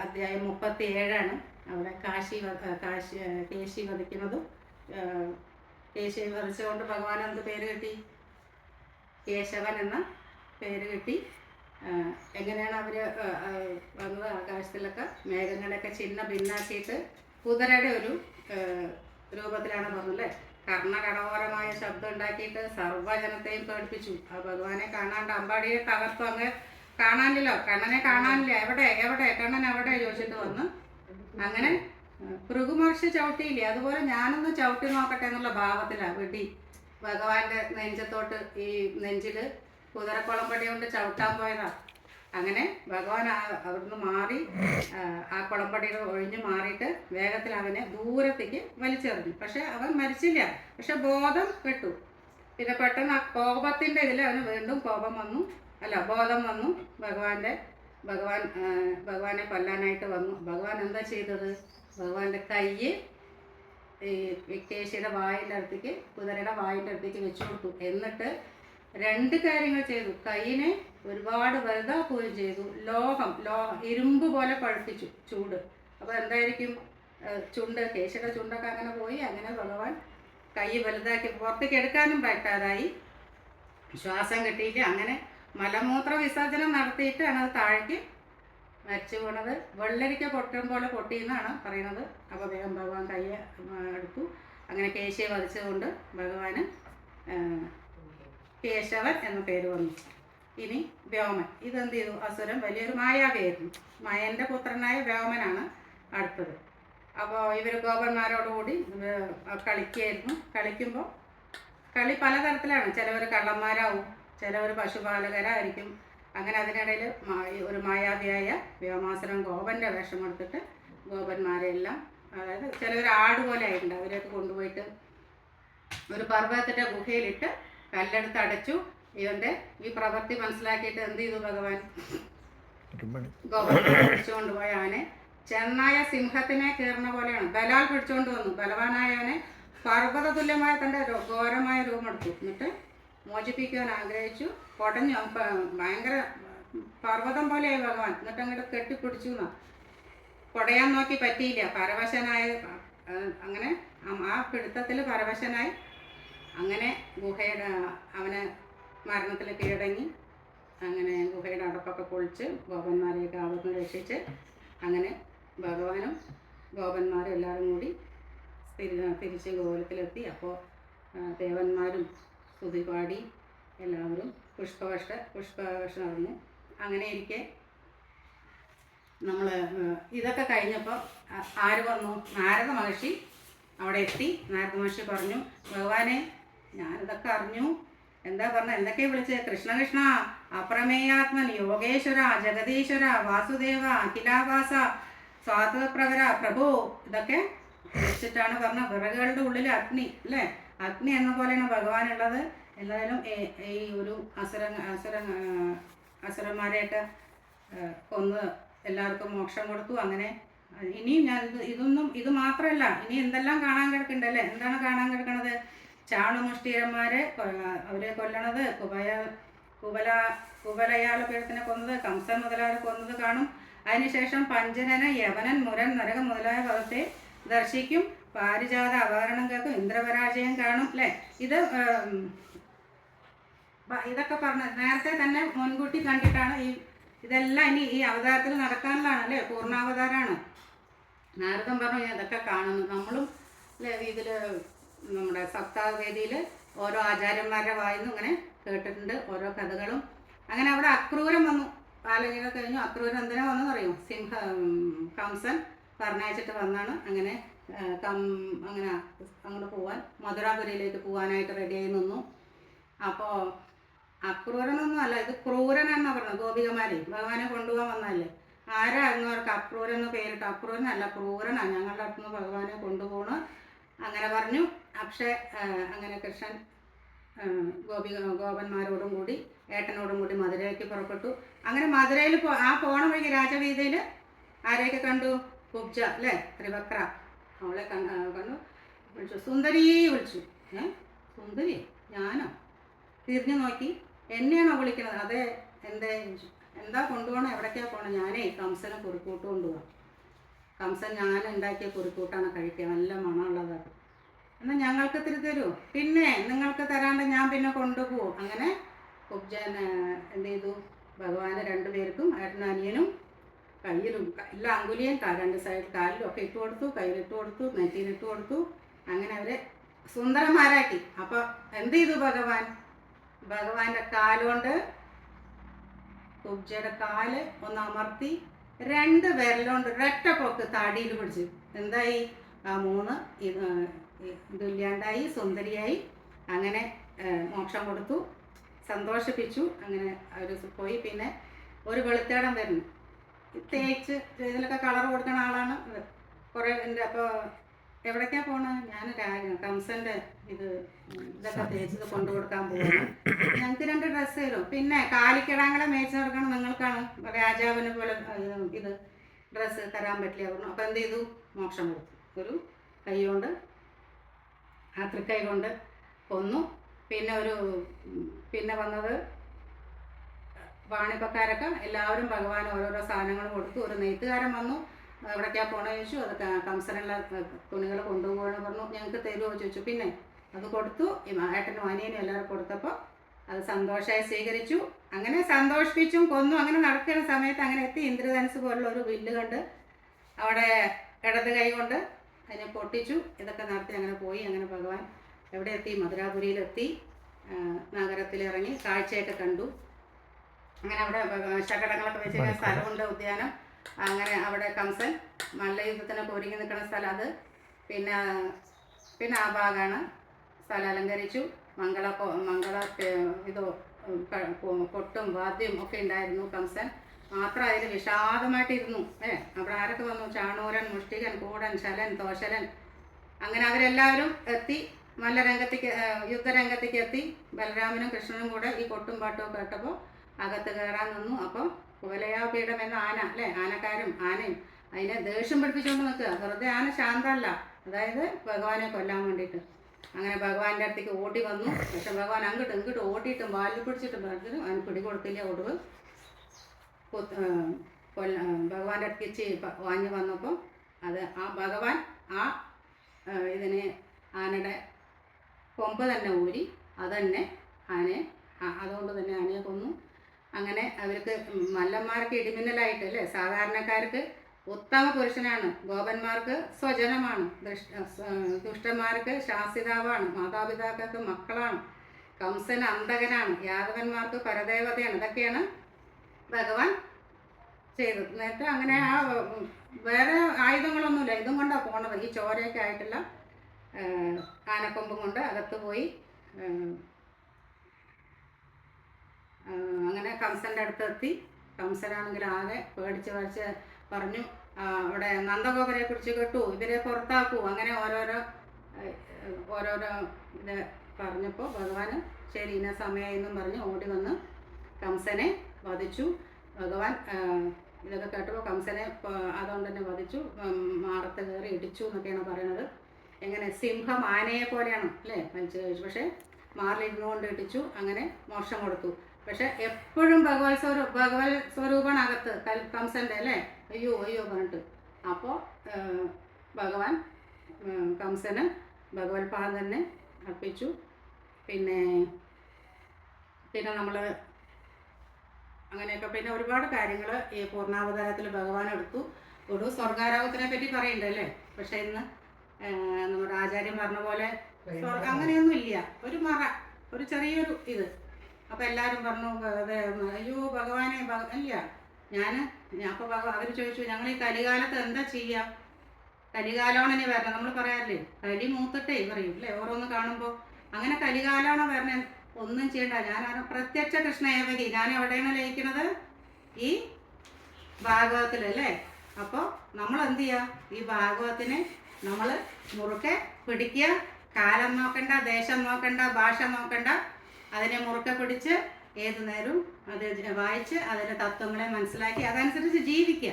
അധ്യായം 37. അവിടെ കേശി വധിക്കുന്നതും കേശി വധിച്ചുകൊണ്ട് ഭഗവാൻ എന്ത് പേര് കിട്ടി? കേശവൻ എന്ന പേര് കിട്ടി. എങ്ങനെയാണ് അവർ വന്നത്? ആകാശത്തിലൊക്കെ മേഘങ്ങളൊക്കെ ഭിന്നാക്കിയിട്ട് കുതിരയുടെ ഒരു രൂപത്തിലാണ് പറഞ്ഞല്ലേ. കർണകടോരമായ ശബ്ദം ഉണ്ടാക്കിയിട്ട് സർവ്വജനത്തെയും പേടിപ്പിച്ചു. ആ ഭഗവാനെ കാണാണ്ട് അമ്പാടിയെ തകർത്തു. അങ്ങ് കാണാനില്ലോ, കണ്ണനെ കാണാനില്ല. എവിടെ കണ്ണൻ എവിടെ ചോദിച്ചിട്ട് വന്ന് അങ്ങനെ ഭൃഗുമഹർഷി ചവിട്ടിയില്ലേ, അതുപോലെ ഞാനൊന്ന് ചവിട്ടി നോക്കട്ടെ എന്നുള്ള ഭാവത്തിലാണ് വെടി ഭഗവാന്റെ നെഞ്ചത്തോട്ട് ഈ നെഞ്ചിൽ കുതിരക്കുളമ്പടി കൊണ്ട് ചവിട്ടാൻ പോയതാ. അങ്ങനെ ഭഗവാൻ അവിടുന്ന് മാറി ആ കുളമ്പടിയിൽ ഒഴിഞ്ഞ് മാറിയിട്ട് വേഗത്തിൽ അവനെ ദൂരത്തേക്ക് വലിച്ചെറിഞ്ഞു. പക്ഷെ അവൻ മരിച്ചില്ല, പക്ഷെ ബോധം കെട്ടു. പിന്നെ പെട്ടെന്ന് ആ കോപത്തിൻ്റെ ഇതിൽ അവന് വീണ്ടും കോപം വന്നു, അല്ല ബോധം വന്നു. ഭഗവാനെ കൊല്ലാനായിട്ട് വന്നു. ഭഗവാൻ എന്താ ചെയ്തത്? ഭഗവാന്റെ കൈ ഈ കേശിയുടെ വായിൻ്റെ അടുത്തേക്ക്, കുതിരയുടെ വായിൻ്റെ അടുത്തേക്ക് വെച്ചു കൊടുത്തു. എന്നിട്ട് രണ്ട് കാര്യങ്ങൾ ചെയ്തു. കൈയിനെ ഒരുപാട് വലുതാക്കുകയും ചെയ്തു. ലോഹം ഇരുമ്പ് പോലെ പഴുപ്പിച്ചു, ചൂട്. അപ്പോൾ എന്തായിരിക്കും കേശിയുടെ ചുണ്ടൊക്കെ അങ്ങനെ പോയി. അങ്ങനെ ഭഗവാൻ കൈ വലുതാക്കി പുറത്തേക്ക് എടുക്കാനും പറ്റാതായി, ശ്വാസം കിട്ടിയിട്ട് അങ്ങനെ മലമൂത്ര വിസർജനം നടത്തിയിട്ടാണ് അത് താഴേക്ക് മരിച്ചു വീണത്. വെള്ളരിക്ക പൊട്ടും പോലെ പൊട്ടിയെന്നാണ് പറയുന്നത്. അപ്പോൾ വേഗം ഭഗവാൻ കൈ എടുത്തു. അങ്ങനെ കേശിയെ വധിച്ചുകൊണ്ട് ഭഗവാന് കേശവൻ എന്ന പേര് വന്നു. ഇനി വ്യോമൻ, ഇതെന്ത് ചെയ്തു? അസുരൻ വലിയൊരു മായാവിയായിരുന്നു. മയൻ്റെ പുത്രനായ വ്യോമനാണ് അടുത്തത്. അപ്പോൾ ഇവർ ഗോപന്മാരോടുകൂടി കളിക്കുകയായിരുന്നു. കളിക്കുമ്പോൾ കളി പലതരത്തിലാണ്. ചിലവർ കള്ളന്മാരാവും, ചിലവർ പശുപാലകരായിരിക്കും. അങ്ങനെ അതിനിടയിൽ ഒരു മായാവിയായ വ്യോമാസുരൻ ഗോപൻ്റെ വേഷം എടുത്തിട്ട് ഗോപന്മാരെല്ലാം, അതായത് ചിലവർ ആടുപോലെ ആയിട്ടുണ്ട്, അവരെയൊക്കെ കൊണ്ടുപോയിട്ട് ഒരു പർവ്വതത്തിൻ്റെ ഗുഹയിലിട്ട് കല്ലെടുത്ത് അടച്ചു. ഇവൻ്റെ ഈ പ്രവൃത്തി മനസ്സിലാക്കിയിട്ട് എന്ത് ചെയ്തു ഭഗവാൻ? ഗോപന്മാരെ പിടിച്ചുകൊണ്ടുപോയ അവനെ ചെന്നായ സിംഹത്തിനെ കയറുന്ന പോലെയാണ് ബലാൽ പിടിച്ചുകൊണ്ട് വന്നു. ബലവാനായവനെ പർവ്വത തുല്യമായ തൻ്റെ ഘോരമായ രൂപമെടുത്തു. എന്നിട്ട് മോചിപ്പിക്കുവാൻ ആഗ്രഹിച്ചു. പൊടഞ്ഞു, ഭയങ്കര പർവ്വതം പോലെയായി ഭഗവാൻ. എന്നിട്ട് അങ്ങോട്ട് കെട്ടിപ്പിടിച്ചു എന്നാ. പൊടയാൻ നോക്കി പറ്റിയില്ല, പരവശനായ. അങ്ങനെ ആ പിടുത്തത്തിൽ പരവശനായി. അങ്ങനെ ഗുഹയുടെ അവനെ മരണത്തിൽ കീഴടങ്ങി. അങ്ങനെ ഗുഹയുടെ അടപ്പൊക്കെ പൊളിച്ച് ഗോപന്മാരെയൊക്കെ അവിടുന്ന് രക്ഷിച്ച് അങ്ങനെ ഭഗവാനും ഗോപന്മാരും എല്ലാവരും കൂടി തിരിച്ച് ഗോകുലത്തിലെത്തി. അപ്പോൾ ദേവന്മാരും സ്തുതി പാടി എല്ലാവരും പുഷ്പവർഷം നടന്നു. അങ്ങനെ ഇരിക്കെ നമ്മൾ ഇതൊക്കെ കഴിഞ്ഞപ്പോൾ ആര് വന്നു? നാരദ മഹർഷി അവിടെ എത്തി. നാരദ മഹർഷി പറഞ്ഞു, ഭഗവാനെ ഞാനിതൊക്കെ അറിഞ്ഞു. എന്താ പറഞ്ഞ? എന്തൊക്കെയാണ് വിളിച്ചത്? കൃഷ്ണ കൃഷ്ണ, അപ്രമേയാത്മൻ, യോഗേശ്വര, ജഗദീശ്വര, വാസുദേവ, അഖിലാവാസ, സ്വാതപ്രവര, പ്രഭു, ഇതൊക്കെ വിളിച്ചിട്ടാണ് പറഞ്ഞ. വിറകുകളുടെ ഉള്ളിൽ അഗ്നി, അല്ലേ? അഗ്നി എന്ന പോലെയാണ് ഭഗവാനുള്ളത്. എന്തായാലും ഈ ഒരു അസുരന്മാരെയൊക്കെ കൊന്ന് എല്ലാവർക്കും മോക്ഷം കൊടുത്തു. അങ്ങനെ ഇനിയും ഞാൻ ഇത് മാത്രമല്ല, ഇനി എന്തെല്ലാം കാണാൻ കിടക്കുന്നുണ്ടല്ലേ? എന്താണ് കാണാൻ കിടക്കണത്? ചാണുമുഷ്ടിയന്മാരെ അവരെ കൊല്ലണത്, കുവലയാളപീഠത്തിനെ കൊന്നത്, കംസൻ മുതലായ കൊന്നത് കാണും. അതിനുശേഷം പഞ്ചനന, യവനൻ, മുരൻ, നരകം മുതലായ പദത്തെ ദർശിക്കും. പാരിജാത അപകരണം കേൾക്കും, ഇന്ദ്രപരാജയം കാണും, അല്ലേ? ഇതൊക്കെ പറഞ്ഞ നേരത്തെ തന്നെ മുൻകൂട്ടി കണ്ടിട്ടാണ് ഇതെല്ലാം ഇനി ഈ അവതാരത്തിൽ നടക്കാനുള്ളതാണ്, അല്ലേ? പൂർണ്ണാവതാരമാണ്. നാരദൻ പറഞ്ഞു ഇതൊക്കെ കാണുന്നു. നമ്മളും അല്ലേ ഇതിൽ നമ്മുടെ സപ്താഹവേദിയിൽ ഓരോ ആചാര്യന്മാരുടെ വായിന്ന് ഇങ്ങനെ കേട്ടിട്ടുണ്ട് ഓരോ കഥകളും. അങ്ങനെ അവിടെ അക്രൂരം വന്നു. പാലകീഴ കഴിഞ്ഞു. അക്രൂരം എന്തിനാ വന്നെന്നറിയും? കംസൻ പറഞ്ഞയച്ചിട്ട് വന്നാണ്. അങ്ങനെ അങ്ങനെ അങ്ങോട്ട് പോവാൻ, മധുരാപുരിയിലേക്ക് പോകാനായിട്ട് റെഡിയായി നിന്നു. അപ്പോൾ അക്രൂരനൊന്നും അല്ല, ഇത് ക്രൂരൻ എന്നാണ് പറഞ്ഞത്. ഗോപികമാരെ ഭഗവാനെ കൊണ്ടുപോകാൻ വന്നല്ലേ. ആരാ എന്നവർക്ക് അക്രൂരൻ എന്ന് പേരിട്ട്? അക്രൂരനല്ല, ക്രൂരനാണ്. ഞങ്ങളുടെ അടുത്ത് നിന്ന് ഭഗവാനെ കൊണ്ടുപോകണം അങ്ങനെ പറഞ്ഞു. പക്ഷേ അങ്ങനെ കൃഷ്ണൻ ഗോപന്മാരോടും കൂടി ഏട്ടനോടും കൂടി മധുരയ്ക്ക് പുറപ്പെട്ടു. അങ്ങനെ മധുരയിൽ പോണ വഴിക്ക് രാജവീതിയിൽ ആരെയൊക്കെ കണ്ടു? കുബ്ജ, അല്ലേ? ത്രിവക്ര, അവളെ കണ്ടു. വിളിച്ചു, സുന്ദരി വിളിച്ചു. സുന്ദരി? ഞാനോ? തിരിഞ്ഞു നോക്കി, എന്നെയാണോ വിളിക്കുന്നത്? അതെ. എന്താ കൊണ്ടുപോകണം? എവിടേക്കാണ് പോകണം? ഞാനേ കംസനെ കുറിക്കൂട്ട് കൊണ്ടുപോകാം. കംസൻ ഞാൻ ഉണ്ടാക്കിയ കുറിക്കൂട്ടാണ് കഴിക്കുക, നല്ല മണമുള്ളതാണ്. എന്നാൽ ഞങ്ങൾക്ക് ഇത്തിരി തരൂ. പിന്നെ നിങ്ങൾക്ക് തരാണ്ട് ഞാൻ പിന്നെ കൊണ്ടുപോകും. അങ്ങനെ കുബ്ജൻ എന്ത് ചെയ്തു? ഭഗവാന് രണ്ടുപേർക്കും, ഏട്ടനും അനിയനും, കയ്യിലും എല്ലാ അങ്കുലിയും രണ്ട് സൈഡ് കാലിലും ഒക്കെ ഇട്ട് കൊടുത്തു, കയ്യിലിട്ട് കൊടുത്തു, നെറ്റിയിലിട്ട് കൊടുത്തു. അങ്ങനെ അവരെ സുന്ദരന്മാരാക്കി. അപ്പോൾ എന്ത് ചെയ്തു ഭഗവാന്റെ കാലുകൊണ്ട് കുബ്ജയുടെ കാല് ഒന്ന് അമർത്തി രണ്ട് വിരലുകൊണ്ട് ഒരൊറ്റ പൊക്ക് താടിയിൽ പിടിച്ചു. എന്തായി? ആ മൂന്ന് ഇതില്ലാണ്ടായി, സുന്ദരിയായി. അങ്ങനെ മോക്ഷം കൊടുത്തു, സന്തോഷിപ്പിച്ചു. അങ്ങനെ അവർ പോയി. പിന്നെ ഒരു വെളുത്തേടം വരുന്നു. തേച്ച് ഇതിലൊക്കെ കളർ കൊടുക്കുന്ന ആളാണ് ഇത്. കുറേ ഉണ്ട്. അപ്പോൾ എവിടേക്കാണ് പോണത്? ഞാൻ കംസൻ്റെ ഇതൊക്കെ തേച്ചത് കൊണ്ടു കൊടുക്കാൻ പോകുന്നു. ഞങ്ങൾക്ക് 2 ഡ്രസ്സ് തരും. പിന്നെ കാലിക്കിടാങ്ങളെ മേച്ച് നടക്കണം, നിങ്ങൾക്കാണ് രാജാവിനെ പോലെ ഇത് ഡ്രസ്സ് തരാൻ പറ്റില്ല പറഞ്ഞു. അപ്പോൾ എന്ത് ചെയ്തു? മോക്ഷം കൊടുത്തു. ഒരു കൈ കൊണ്ട്, ആ തൃക്കൈ കൊണ്ട് കൊന്നു. പിന്നെ വന്നത് വാണിപ്പക്കാരൊക്കെ എല്ലാവരും ഭഗവാൻ ഓരോരോ സാധനങ്ങൾ കൊടുത്തു. ഒരു നെയ്ത്തുകാരൻ വന്നു, എവിടേക്കാണ് പോകണമെന്ന് ചോദിച്ചു. അത് കംസനുള്ള തുണികൾ കൊണ്ടുപോകണമെന്ന് പറഞ്ഞു. ഞങ്ങൾക്ക് തരുമോ ചോദിച്ചു. പിന്നെ അത് കൊടുത്തു. ഏട്ടനും അനിയനും എല്ലാവരും കൊടുത്തപ്പോൾ അത് സന്തോഷമായി സ്വീകരിച്ചു. അങ്ങനെ സന്തോഷിപ്പിച്ചും കൊന്നു. അങ്ങനെ നടക്കുന്ന സമയത്ത് അങ്ങനെ എത്തി. ഇന്ദ്രധനുസ് പോലുള്ള ഒരു വില്ല് കണ്ട് അവിടെ ഇടത് കൈ കൊണ്ട് അതിനെ പൊട്ടിച്ചു. ഇതൊക്കെ നടത്തി അങ്ങനെ പോയി. അങ്ങനെ ഭഗവാൻ എവിടെ എത്തി? മധുരാപുരിയിലെത്തി. നഗരത്തിലിറങ്ങി കാഴ്ചയൊക്കെ കണ്ടു. അങ്ങനെ അവിടെ ശകടങ്ങളൊക്കെ വെച്ചിരിക്കുന്ന സ്ഥലമുണ്ട്, ഉദ്യാനം. അങ്ങനെ അവിടെ കംസൻ മല്ലയുദ്ധത്തിനൊക്കെ ഒരുങ്ങി നിൽക്കുന്ന സ്ഥലം അത്. പിന്നെ ആ ഭാഗമാണ്. സ്ഥലം അലങ്കരിച്ചു. മംഗള ഇതോ കൊട്ടും വാദ്യം ഒക്കെ ഉണ്ടായിരുന്നു. കംസൻ മാത്രം അതിൽ വിഷാദമായിട്ടിരുന്നു. അവിടെ ആരൊക്കെ വന്നു? ചാണൂരൻ, മുഷ്ടികൻ, കൂടൻ, ശലൻ, തോശലൻ, അങ്ങനെ അവരെല്ലാവരും എത്തി. യുദ്ധരംഗത്തേക്ക് എത്തി. ബലരാമനും കൃഷ്ണനും കൂടെ ഈ കൊട്ടും പാട്ടും ഒക്കെ കേട്ടപ്പോൾ അകത്ത് കയറാൻ നിന്നു. അപ്പം കുവലയാപീഠം എന്ന ആന അല്ലേ, ആനക്കാരും ആനയും അതിനെ ദേഷ്യം പിടിപ്പിച്ചുകൊണ്ട് നിൽക്കുക. വെറുതെ ആന ശാന്തമല്ല, അതായത് ഭഗവാനെ കൊല്ലാൻ വേണ്ടിയിട്ട്. അങ്ങനെ ഭഗവാന്റെ അടുത്തേക്ക് ഓടി വന്നു. പക്ഷെ ഭഗവാൻ അങ്ങോട്ട് ഓടിയിട്ടും വാലിൽ പിടിച്ചിട്ടും പറഞ്ഞിട്ട് അവന് പിടികൊടുത്തില്ല. ഒടുവ് ഭഗവാന്റെ അടുത്തേക്ക് വാങ്ങി വന്നപ്പോൾ ആ ഭഗവാൻ ഇതിനെ ആനയുടെ കൊമ്പ് തന്നെ ഊരി അതുകൊണ്ട് തന്നെ ആനയെ കൊന്നു. അങ്ങനെ അവർക്ക് മല്ലന്മാർക്ക് ഇടിമിന്നലായിട്ട് അല്ലേ, സാധാരണക്കാർക്ക് ഉത്തമ പുരുഷനാണ്, ഗോപന്മാർക്ക് സ്വജനമാണ്, ദുഷ്ടന്മാർക്ക് ശാസിതാവാണ്, മാതാപിതാക്കൾക്ക് മക്കളാണ്, കംസന് അന്തകനാണ്, യാദവന്മാർക്ക് പരദേവതയാണ്. ഇതൊക്കെയാണ് ഭഗവാൻ ചെയ്തത്. നേരത്തെ അങ്ങനെ വേറെ ആയുധങ്ങളൊന്നുമില്ല, ഇതും കൊണ്ടാണ് പോണത്. ഈ ചോരയൊക്കെ ആയിട്ടുള്ള ആനക്കൊമ്പും കൊണ്ട് അകത്ത് പോയി. അങ്ങനെ കംസൻ്റെ അടുത്തെത്തി. കംസനാണെങ്കിൽ ആകെ പേടിച്ച് പറഞ്ഞു, അവിടെ നന്ദഗോപരെ കുറിച്ച് കേട്ടു, ഇവരെ പുറത്താക്കൂ. അങ്ങനെ ഓരോരോ ഇത് പറഞ്ഞപ്പോൾ ഭഗവാൻ ശരി ഇന്ന സമയമെന്നും പറഞ്ഞ് ഓടി വന്ന് കംസനെ വധിച്ചു. ഭഗവാൻ ഇതൊക്കെ കേട്ടപ്പോൾ കംസനെ അതുകൊണ്ട് തന്നെ വധിച്ചു. മാറത്ത് കയറി ഇടിച്ചു എന്നൊക്കെയാണ് പറയുന്നത്. എങ്ങനെ സിംഹം ആനയെ പോലെയാണ് അല്ലേ വലിച്ചു കഴിച്ചു. പക്ഷേ മാറിലിരുന്നുകൊണ്ട് ഇടിച്ചു. അങ്ങനെ മോക്ഷം കൊടുത്തു. പക്ഷെ എപ്പോഴും ഭഗവത് സ്വരൂപണകത്ത് കംസൻ്റെ അല്ലേ, അയ്യോ പറഞ്ഞിട്ട്. അപ്പോൾ ഭഗവാൻ കംസന് ഭഗവത്പാദം തന്നെ അർപ്പിച്ചു. പിന്നെ നമ്മൾ അങ്ങനെയൊക്കെ പിന്നെ ഒരുപാട് കാര്യങ്ങൾ ഈ പൂർണ്ണാവതാരത്തിൽ ഭഗവാൻ എടുത്തു. ഒരു സ്വർഗാരോഹത്തിനെ പറ്റി പറയുന്നുണ്ടല്ലേ. പക്ഷെ ഇന്ന് നമ്മുടെ ആചാര്യൻ പറഞ്ഞ പോലെ അങ്ങനെയൊന്നും ഇല്ല. ഒരു ചെറിയൊരു ഇത്. അപ്പോൾ എല്ലാവരും പറഞ്ഞു അയ്യോ ഭഗവാനെ ഇല്ല. അപ്പോൾ അവർ ചോദിച്ചു, ഞങ്ങൾ ഈ കലികാലത്ത് എന്താ ചെയ്യുക? കലികാലമാണ് ഇനി വരണം. നമ്മൾ പറയാറില്ലേ, കലി മൂത്തിട്ടേ പറയും അല്ലേ ഓരോന്ന് കാണുമ്പോൾ. അങ്ങനെ കലികാലമാണോ വരണേ? ഒന്നും ചെയ്യണ്ട. ഞാൻ പ്രത്യക്ഷ കൃഷ്ണയേവകി. ഞാൻ എവിടെയാണ് ലയിക്കുന്നത്? ഈ ഭാഗവതത്തിലല്ലേ. അപ്പോൾ നമ്മൾ എന്ത് ചെയ്യുക? ഈ ഭാഗവതത്തിനെ നമ്മൾ മുറുക്കെ പിടിക്കുക. കാലം നോക്കണ്ട, ദേശം നോക്കണ്ട, ഭാഷ നോക്കണ്ട. അതിനെ മുറുക്കെ പിടിച്ച് ഏതു നേരവും അത് വായിച്ച് അതിൻ്റെ തത്വങ്ങളെ മനസ്സിലാക്കി അതനുസരിച്ച് ജീവിക്കുക.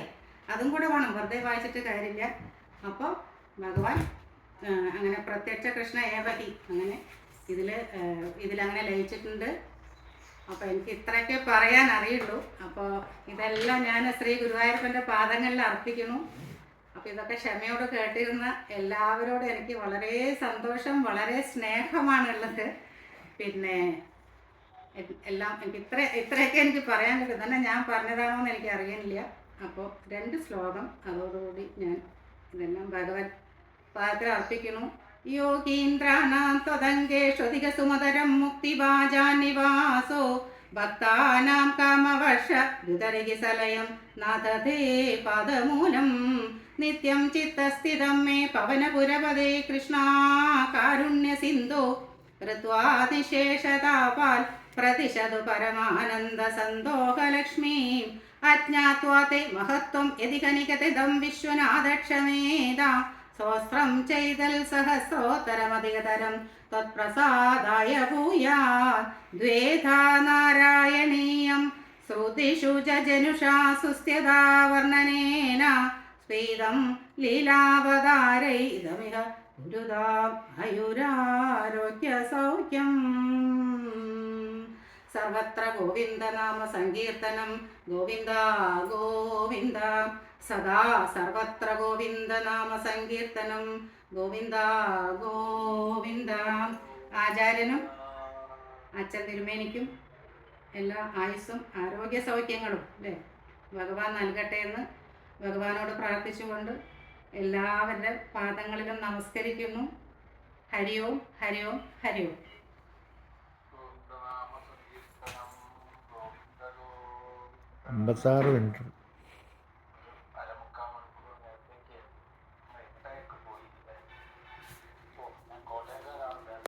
അതും കൂടെ വേണം, വെറുതെ വായിച്ചിട്ട് കാര്യമില്ല. അപ്പോൾ ഭഗവാൻ അങ്ങനെ പ്രത്യക്ഷ കൃഷ്ണ ഏവഹി അങ്ങനെ ഇതിലങ്ങനെ ലയിച്ചിട്ടുണ്ട്. അപ്പോൾ എനിക്ക് ഇത്രയൊക്കെ പറയാൻ അറിയുള്ളൂ. അപ്പോൾ ഇതെല്ലാം ഞാൻ ശ്രീ ഗുരുവായൂരപ്പൻ്റെ പാദങ്ങളിൽ അർപ്പിക്കുന്നു. അപ്പോൾ ഇതൊക്കെ ക്ഷമയോട് കേട്ടിരുന്ന എല്ലാവരോടും എനിക്ക് വളരെ സന്തോഷം, വളരെ സ്നേഹമാണുള്ളത്. പിന്നെ എല്ലാം എനിക്ക് ഇത്രയൊക്കെ എനിക്ക് പറയാൻ പറ്റും. തന്നെ ഞാൻ പറഞ്ഞതാണോ എന്ന് എനിക്ക് അറിയുന്നില്ല. അപ്പോൾ 2 ശ്ലോകം അതോടുകൂടി ഞാൻ ഇതെല്ലാം ഭഗവത് പാദത്തിൽ അർപ്പിക്കുന്നു. യോഗീന്ദ്രാണാം ത്വദംഗേഷ്വധിക സുമധരം മുക്തിഭാജാനിവാസോ ഭക്താനാം കാമവർഷ രുതരികിസലയം നാഥതേ പാദമൂലം നിത്യം ചിത്തസ്ഥിതം മേ പവനപുരപദേ കൃഷ്ണാ കാരുണ്യ സിന്ധോ കൃത്വാതിശേഷതാപാൽ പ്രതിശതു പരമാനന്ദസന്തോഹലക്ഷ്മീം അജ്ഞാത്വാ തേ മഹത്വം യതി കനികതിദം വിശ്വനാഥക്ഷമേതാ സഹസ്രം ചെയ്തൽ സഹസ്രോത്തരമധികതരം തത്പ്രസാദായ ഭൂയാത് ദ്വേധാ നാരായണീയം ശ്രുതിഷു ജനുഷാ സുസ്ഥ്യതാ വർണ്ണനേന സ്ഫീതം ലീലാവതാരൈതമിഹ ഗുരുതാം ആയുരാരോഗ്യ സൗഖ്യം. സർവത്ര ഗോവിന്ദനാമ സങ്കീർത്തനം ഗോവിന്ദ ഗോവിന്ദ സദാ സർവത്ര ഗോവിന്ദനാമ സങ്കീർത്തനം ഗോവിന്ദ ഗോവിന്ദ. ആചാര്യനും അച്ഛൻ തിരുമേനിക്കും എല്ലാ ആയുസ്സും ആരോഗ്യ സൗഖ്യങ്ങളും അല്ലേ ഭഗവാൻ നൽകട്ടെ എന്ന് ഭഗവാനോട് പ്രാർത്ഥിച്ചുകൊണ്ട് എല്ലാവരുടെ പാദങ്ങളിലും നമസ്കരിക്കുന്നു. ഹരി ഓം ഹരി ഓം ഹരി ഓം. 56 മിനിറ്റ്.